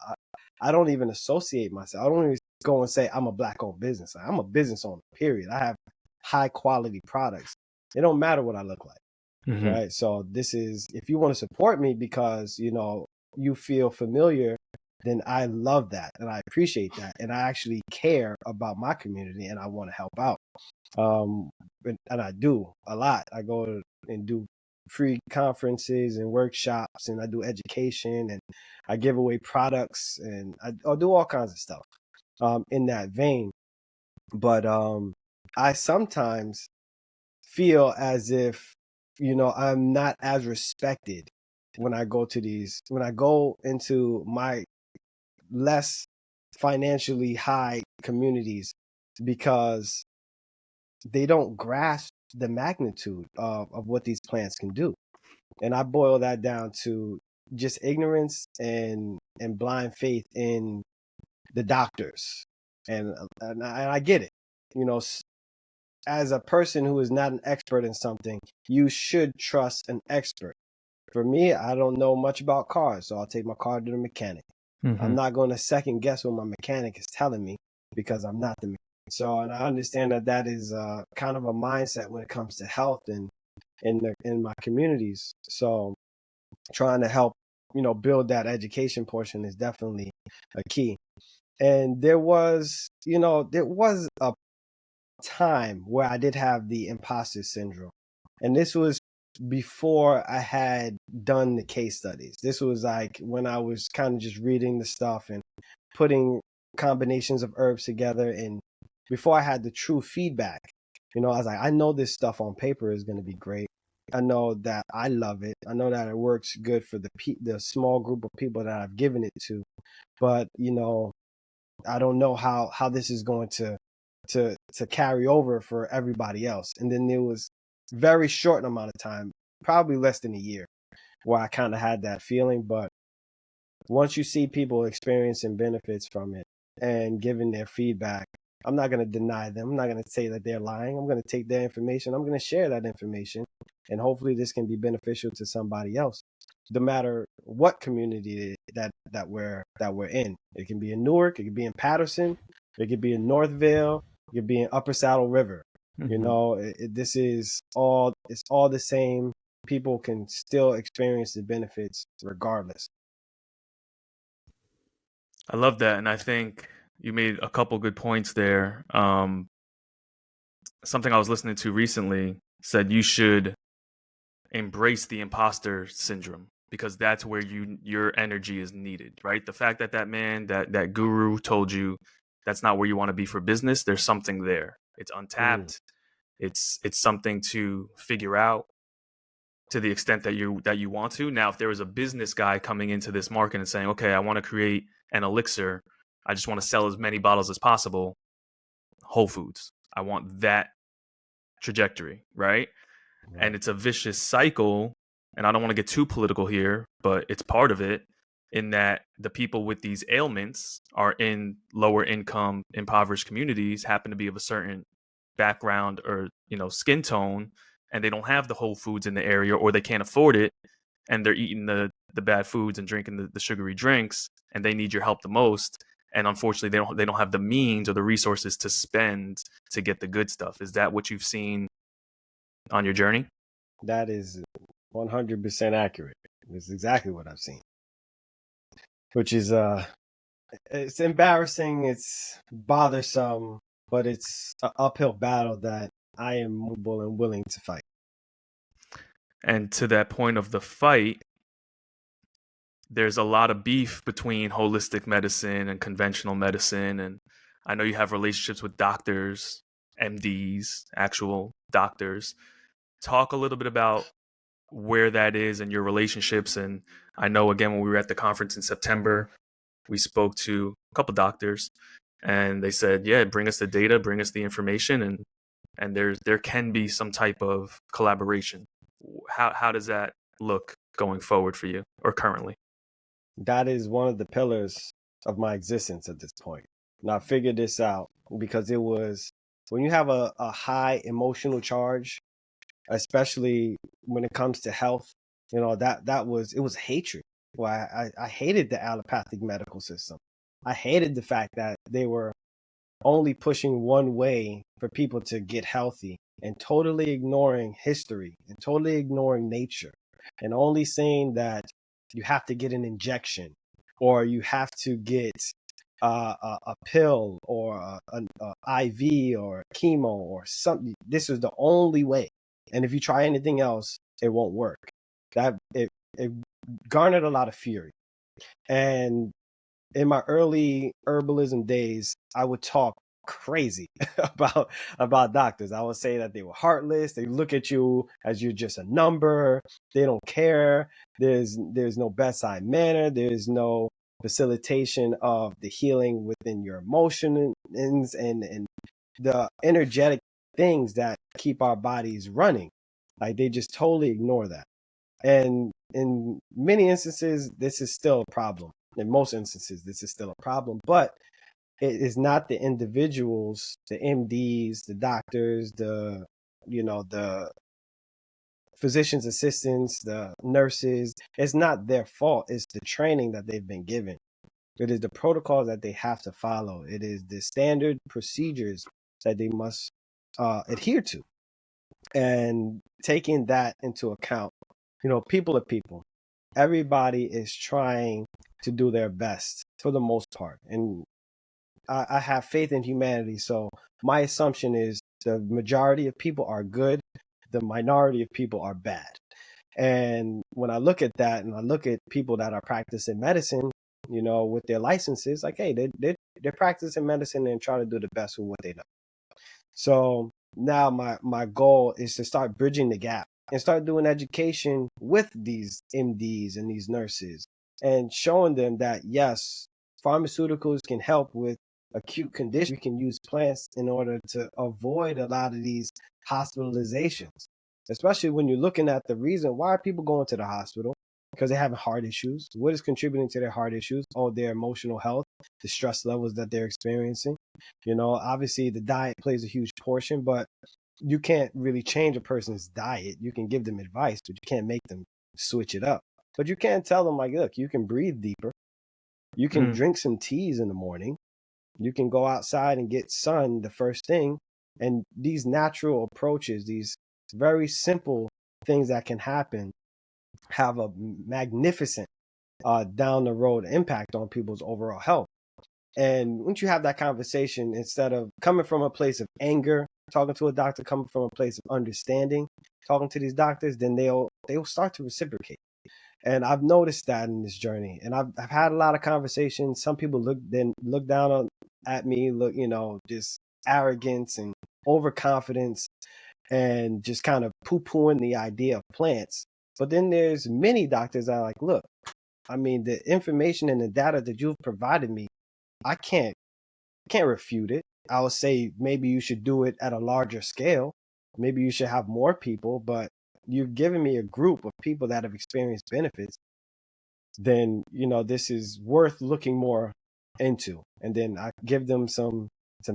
I don't even associate myself. I don't even go and say I'm a Black-owned business. I'm a business owner, period. I have high-quality products. It don't matter what I look like, Mm-hmm. right? So this is, if you want to support me because, you feel familiar, then I love that and I appreciate that. And I actually care about my community and I want to help out. And I do a lot. I go and do free conferences and workshops, and I do education, and I give away products, and I'll do all kinds of stuff in that vein. But I sometimes feel as if, I'm not as respected when I go into my less financially high communities because they don't grasp the magnitude of what these plants can do. And I boil that down to just ignorance and blind faith in the doctors. And I get it. You know, as a person who is not an expert in something, you should trust an expert. For me, I don't know much about cars, so I'll take my car to the mechanic. I'm not going to second guess what my mechanic is telling me because I'm not the mechanic. So, and I understand that that is kind of a mindset when it comes to health and in my communities. So, trying to help, build that education portion is definitely a key. And there was a time where I did have the imposter syndrome. And this was before I had done the case studies. This was like when I was kind of just reading the stuff and putting combinations of herbs together. And before I had the true feedback, I was like, I know this stuff on paper is going to be great. I know that I love it. I know that it works good for the small group of people that I've given it to. But, I don't know how this is going to carry over for everybody else. And then there was very short amount of time, probably less than a year, where I kind of had that feeling. But once you see people experiencing benefits from it and giving their feedback, I'm not going to deny them. I'm not going to say that they're lying. I'm going to take their information. I'm going to share that information. And hopefully this can be beneficial to somebody else, no matter what community that we're in. It can be in Newark, it could be in Patterson, it could be in Northville, it could be in Upper Saddle River. This is all, it's all the same. People can still experience the benefits regardless. I love that. And I think you made a couple good points there. Something I was listening to recently said you should embrace the imposter syndrome because that's where your energy is needed, right? The fact that man, that guru told you that's not where you want to be for business, there's something there. It's untapped. It's something to figure out to the extent that you want to. Now, if there was a business guy coming into this market and saying, okay, I want to create an elixir, I just want to sell as many bottles as possible, Whole Foods. I want that trajectory, right? And it's a vicious cycle. And I don't want to get too political here, but it's part of it in that the people with these ailments are in lower income, impoverished communities, happen to be of a certain background or, skin tone, and they don't have the Whole Foods in the area or they can't afford it. And they're eating the bad foods and drinking the sugary drinks, and they need your help the most. And unfortunately, they don't have the means or the resources to spend to get the good stuff. Is that what you've seen on your journey? That is 100% accurate. It's exactly what I've seen, which is it's embarrassing, it's bothersome, but it's an uphill battle that I am mobile and willing to fight. And to that point of the fight, there's a lot of beef between holistic medicine and conventional medicine. And I know you have relationships with doctors, MDs, actual doctors. Talk a little bit about where that is and your relationships. And I know, again, when we were at the conference in September, we spoke to a couple doctors and they said, yeah, bring us the data, bring us the information. And there can be some type of collaboration. How does that look going forward for you or currently? That is one of the pillars of my existence at this point. And I figured this out because it was when you have a high emotional charge, especially when it comes to health, it was hatred. Well, I hated the allopathic medical system. I hated the fact that they were only pushing one way for people to get healthy and totally ignoring history and totally ignoring nature and only saying that you have to get an injection or you have to get a pill or an IV or chemo or something. This is the only way. And if you try anything else, it won't work. It garnered a lot of fury. And in my early herbalism days, I would talk crazy about doctors. I would say that they were heartless. They look at you as you're just a number. They don't care. There's no bedside manner. There's no facilitation of the healing within your emotions and the energetic things that keep our bodies running. Like they just totally ignore that. And in many instances, this is still a problem. In most instances, this is still a problem, but it is not the individuals, the MDs, the doctors, the physician's assistants, the nurses. It's not their fault. It's the training that they've been given. It is the protocols that they have to follow. It is the standard procedures that they must adhere to. And taking that into account, people are people. Everybody is trying to do their best for the most part. And I have faith in humanity. So my assumption is the majority of people are good. The minority of people are bad. And when I look at that and I look at people that are practicing medicine, with their licenses, like, hey, they're practicing medicine and trying to do the best with what they know. So now my goal is to start bridging the gap and start doing education with these MDs and these nurses and showing them that, yes, pharmaceuticals can help with acute conditions. You can use plants in order to avoid a lot of these hospitalizations, especially when you're looking at the reason why are people going to the hospital, because they're having heart issues. What is contributing to their heart issues? Oh, their emotional health, the stress levels that they're experiencing. Obviously the diet plays a huge portion, but you can't really change a person's diet. You can give them advice, but you can't make them switch it up. But you can tell them, like, look, you can breathe deeper. You can drink some teas in the morning. You can go outside and get sun the first thing. And these natural approaches, these very simple things that can happen, have a magnificent down the road impact on people's overall health. And once you have that conversation, instead of coming from a place of anger, talking to a doctor, coming from a place of understanding, talking to these doctors, then they'll start to reciprocate. And I've noticed that in this journey. And I've had a lot of conversations. Some people look down at me, just arrogance and overconfidence and just kind of poo-pooing the idea of plants. But then there's many doctors that are like, look, I mean, the information and the data that you've provided me, I can't refute it. I would say maybe you should do it at a larger scale. Maybe you should have more people, but you're giving me a group of people that have experienced benefits. Then, this is worth looking more into. And then I give them some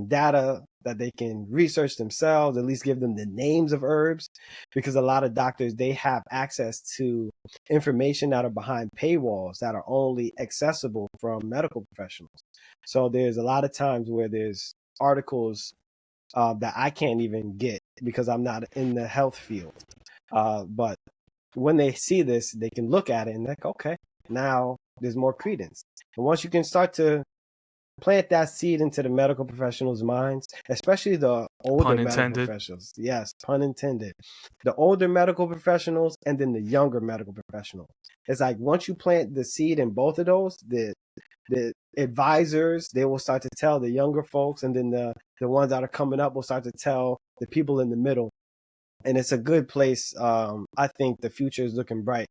data that they can research themselves, at least give them the names of herbs, because a lot of doctors, they have access to information that are behind paywalls that are only accessible from medical professionals. So there's a lot of times where there's articles that I can't even get because I'm not in the health field. But when they see this, they can look at it and like, okay, now there's more credence. And once you can start to plant that seed into the medical professionals' minds, especially the older medical professionals. Yes, pun intended. The older medical professionals and then the younger medical professionals. It's like once you plant the seed in both of those, the advisors, they will start to tell the younger folks, and then the ones that are coming up will start to tell the people in the middle. And it's a good place. I think the future is looking bright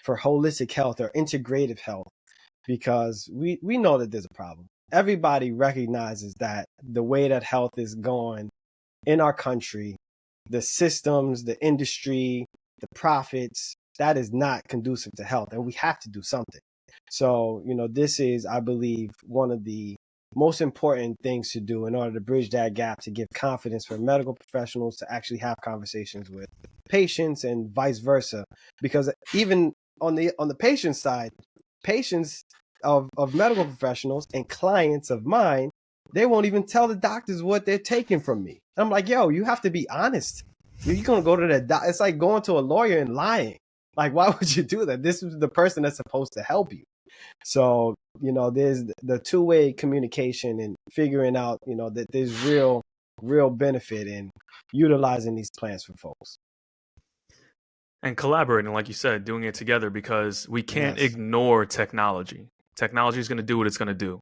for holistic health or integrative health, because we know that there's a problem. Everybody recognizes that the way that health is going in our country, the systems, the industry, the profits, that is not conducive to health, and we have to do something. So, this is, I believe, one of the most important things to do in order to bridge that gap, to give confidence for medical professionals to actually have conversations with patients and vice versa. Because even on the patient side, patients of medical professionals and clients of mine, they won't even tell the doctors what they're taking from me. And I'm like, yo, you have to be honest. You're going to go to the doctor. It's like going to a lawyer and lying. Like, why would you do that? This is the person that's supposed to help you. So, there's the two-way communication and figuring out, that there's real benefit in utilizing these plants for folks. And collaborating, like you said, doing it together, because we can't ignore technology. Technology is going to do what it's going to do.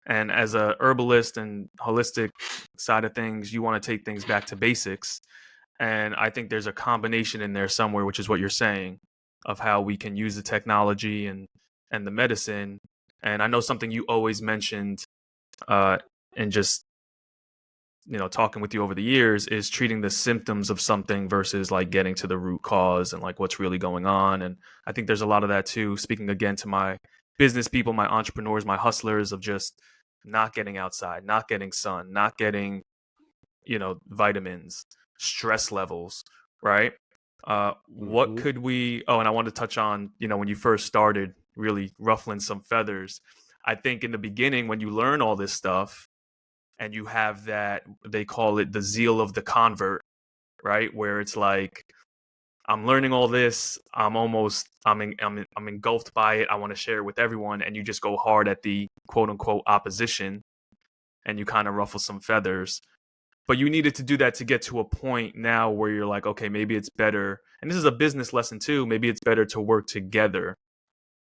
And as a herbalist and holistic side of things, you want to take things back to basics. And I think there's a combination in there somewhere, which is what you're saying, of how we can use the technology and the medicine And I know something you always mentioned, and just, talking with you over the years, is treating the symptoms of something versus like getting to the root cause and like what's really going on. And I think there's a lot of that too. Speaking again to my business people, my entrepreneurs, my hustlers, of just not getting outside, not getting sun, not getting, vitamins, stress levels, right? What Hmm. could we, oh, and I want to touch on, when you first started really ruffling some feathers. I think in the beginning, when you learn all this stuff and you have that, they call it the zeal of the convert, right? Where it's like, I'm learning all this. I'm engulfed by it. I want to share it with everyone. And you just go hard at the quote unquote opposition, and you kind of ruffle some feathers. But you needed to do that to get to a point now where you're like, okay, maybe it's better. And this is a business lesson too. Maybe it's better to work together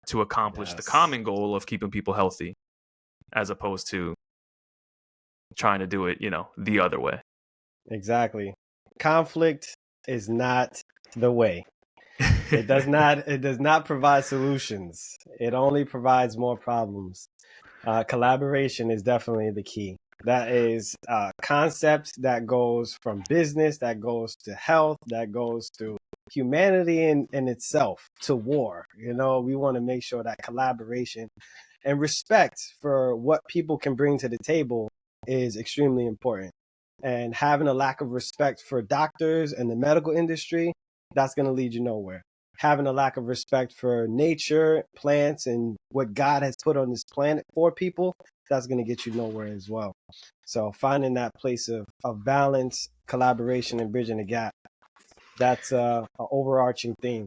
to accomplish the Yes, common goal of keeping people healthy, as opposed to trying to do it, the other way. exactly. Conflict is not the way. It does not provide solutions. It only provides more problems. Collaboration is definitely the key. That is concept that goes from business, that goes to health, that goes to humanity in itself, to war. We want to make sure that collaboration and respect for what people can bring to the table is extremely important. And having a lack of respect for doctors and the medical industry, that's going to lead you nowhere. Having a lack of respect for nature, plants, and what God has put on this planet for people, that's going to get you nowhere as well. So finding that place of balance, collaboration, and bridging the gap, that's an overarching theme.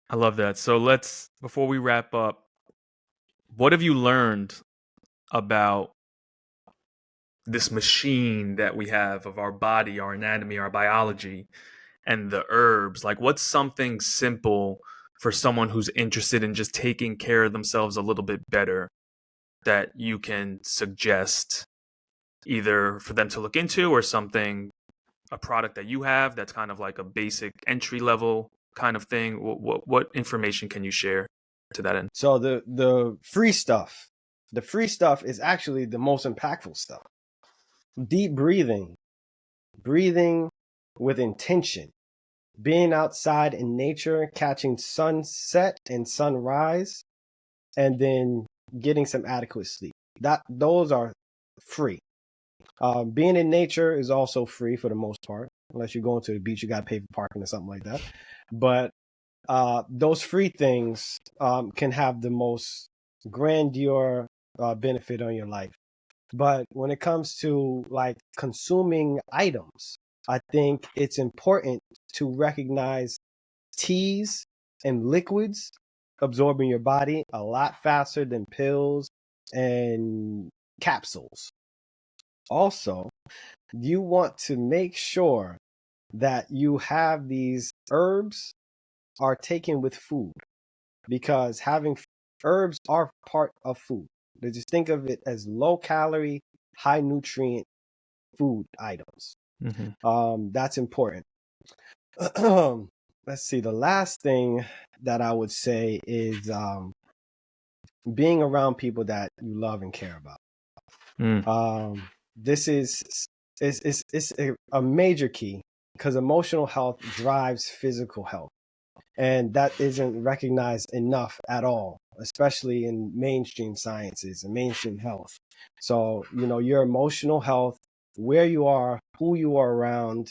I love that. So before we wrap up, what have you learned about this machine that we have of our body, our anatomy, our biology, and the herbs? Like, what's something simple for someone who's interested in just taking care of themselves a little bit better that you can suggest, either for them to look into, or a product that you have that's kind of like a basic entry level kind of thing? What information can you share to that end? So the free stuff is actually the most impactful stuff. Deep breathing with intention, being outside in nature, catching sunset and sunrise, and then getting some adequate sleep. Those are free. Being in nature is also free for the most part, unless you're going to the beach, you got to pay for parking or something like that. But those free things can have the most grandeur benefit on your life. But when it comes to like consuming items, I think it's important to recognize teas and liquids absorbing your body a lot faster than pills and capsules. Also, you want to make sure that you have these herbs are taken with food, because having herbs are part of food. Just think of it as low calorie, high nutrient food items. Mm-hmm. That's important. Let's see. The last thing that I would say is being around people that you love and care about. Mm. This is a major key, because emotional health drives physical health, and that isn't recognized enough at all, especially in mainstream sciences and mainstream health. So your emotional health, where you are, who you are around,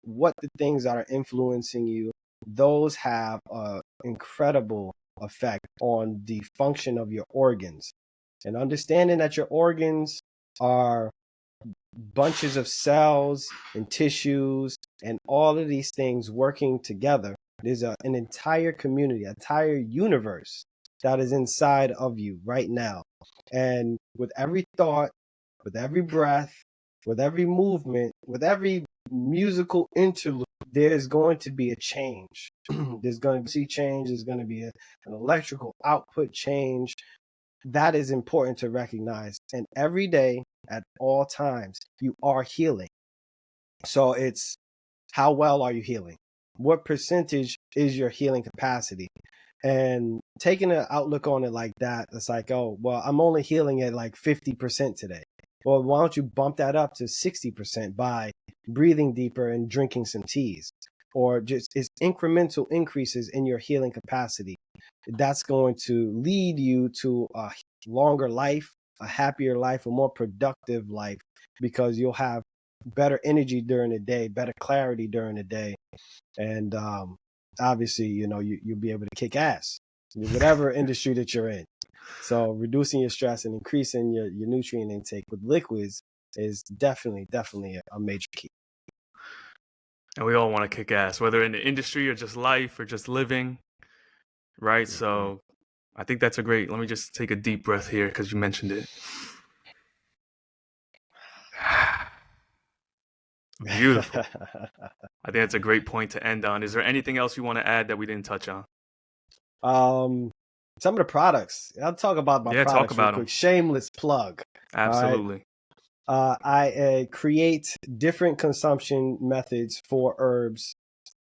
what the things that are influencing you, those have an incredible effect on the function of your organs. And understanding that your organs are bunches of cells and tissues and all of these things working together. There's an entire community, an entire universe that is inside of you right now. And with every thought, with every breath, with every movement, with every musical interlude, there's going to be a change. There's going to be change. There's going to be an electrical output change. That is important to recognize. And every day, at all times, you are healing. So it's, how well are you healing? What percentage is your healing capacity? And taking an outlook on it like that, it's like, oh, well, I'm only healing at like 50% today. Well, why don't you bump that up to 60% by breathing deeper and drinking some teas? Or just it's incremental increases in your healing capacity. That's going to lead you to a longer life, a happier life, a more productive life, because you'll have better energy during the day, better clarity during the day. And obviously, you'll be able to kick ass in whatever industry that you're in. So reducing your stress and increasing your nutrient intake with liquids is definitely a major key. And we all want to kick ass, whether in the industry or just life or just living, right? So I think that's a great, let me just take a deep breath here because you mentioned it. Beautiful. I think that's a great point to end on. Is there anything else you want to add that we didn't touch on? Some of the products. I'll talk about my products talk about real quick. them. Shameless plug. Absolutely. I create different consumption methods for herbs.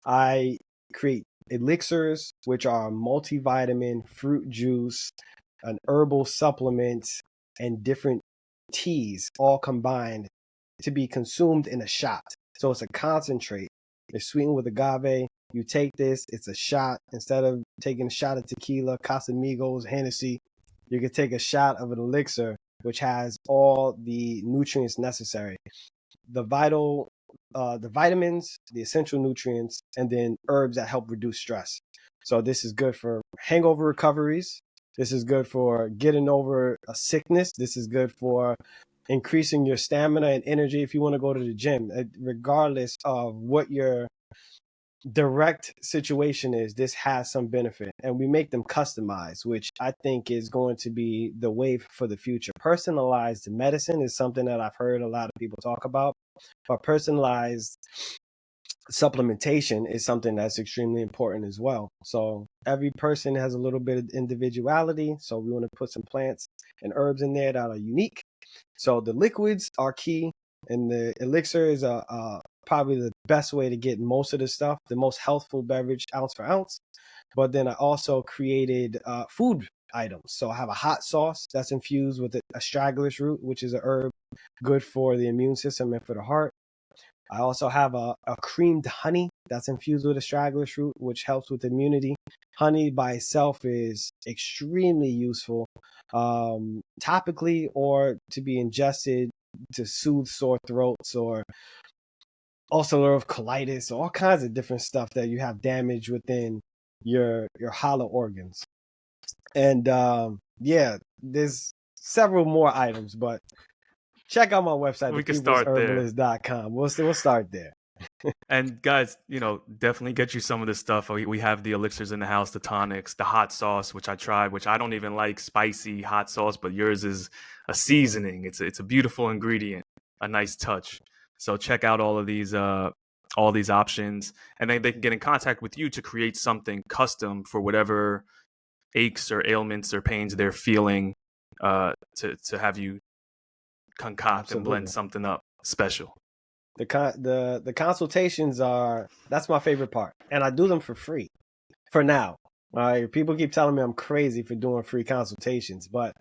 I create elixirs, which are multivitamin, fruit juice, an herbal supplement, and different teas all combined to be consumed in a shot. So it's a concentrate. It's sweetened with agave. You take this, it's a shot. Instead of taking a shot of tequila, Casamigos, Hennessy, you can take a shot of an elixir, which has all the nutrients necessary. The vitamins, the essential nutrients, and then herbs that help reduce stress. So this is good for hangover recoveries. This is good for getting over a sickness. This is good for increasing your stamina and energy if you want to go to the gym. Regardless of what your direct situation is, this has some benefit, and we make them customized, which I think is going to be the wave for the future. Personalized medicine is something that I've heard a lot of people talk about, but personalized supplementation is something that's extremely important as well. So every person has a little bit of individuality, so we want to put some plants and herbs in there that are unique. So the liquids are key, and the elixir is probably the best way to get most of the stuff, the most healthful beverage ounce for ounce. But then I also created food items. So I have a hot sauce that's infused with astragalus root, which is a herb good for the immune system and for the heart. I also have a creamed honey that's infused with astragalus root, which helps with immunity. Honey by itself is extremely useful topically or to be ingested to soothe sore throats or ulcerative colitis, all kinds of different stuff that you have damage within your hollow organs. And there's several more items, but check out my website, We can start there. thepeoplesherbalist.com. We'll start there. And guys, definitely get you some of this stuff. We have the elixirs in the house, the tonics, the hot sauce, which I tried, which I don't even like spicy hot sauce, but yours is a seasoning. It's a beautiful ingredient, a nice touch. So check out all these options, and then they can get in contact with you to create something custom for whatever aches or ailments or pains they're feeling, to have you concoct Absolutely. and blend something up special. The consultations that's my favorite part, and I do them for free for now. All right, people keep telling me I'm crazy for doing free consultations, but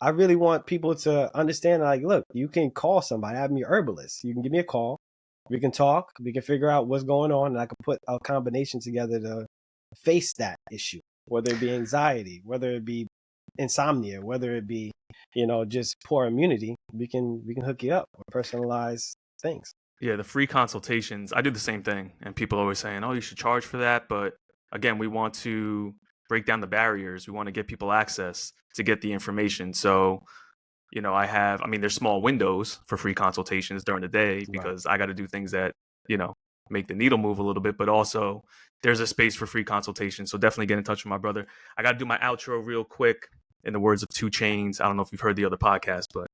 I really want people to understand, like, look, you can call somebody. I'm your herbalist. You can give me a call. We can talk. We can figure out what's going on, and I can put a combination together to face that issue, whether it be anxiety, whether it be insomnia, whether it be, just poor immunity. We can hook you up with personalized things. Yeah, the free consultations, I do the same thing. And people are always saying, oh, you should charge for that. But again, we want to break down the barriers. We want to get people access to get the information. So, there's small windows for free consultations during the day because I got to do things that, make the needle move a little bit. But also, there's a space for free consultations. So definitely get in touch with my brother. I got to do my outro real quick. In the words of 2 Chainz, I don't know if you've heard the other podcast, but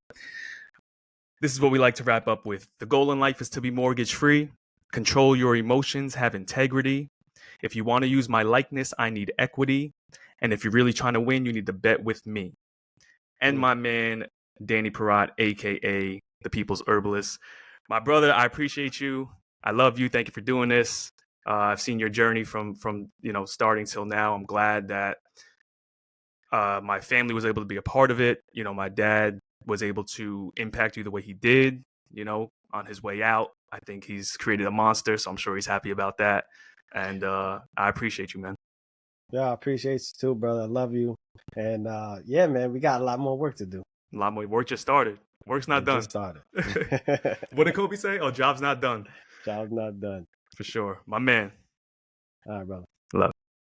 this is what we like to wrap up with. The goal in life is to be mortgage free. Control your emotions, have integrity. If you want to use my likeness, I need equity. And if you're really trying to win, you need to bet with me. And my man, Danny Perrott, aka the People's Herbalist. My brother, I appreciate you. I love you. Thank you for doing this. I've seen your journey from starting till now. I'm glad that my family was able to be a part of it. My dad was able to impact you the way he did, on his way out. I think he's created a monster, so I'm sure he's happy about that. And I appreciate you, man. Yeah, I appreciate you too, brother. I love you. And yeah, man, we got a lot more work to do. A lot more work just started. Work's not done. Just started. What did Kobe say? Oh, job's not done. Job's not done. For sure. My man. All right, brother. Love.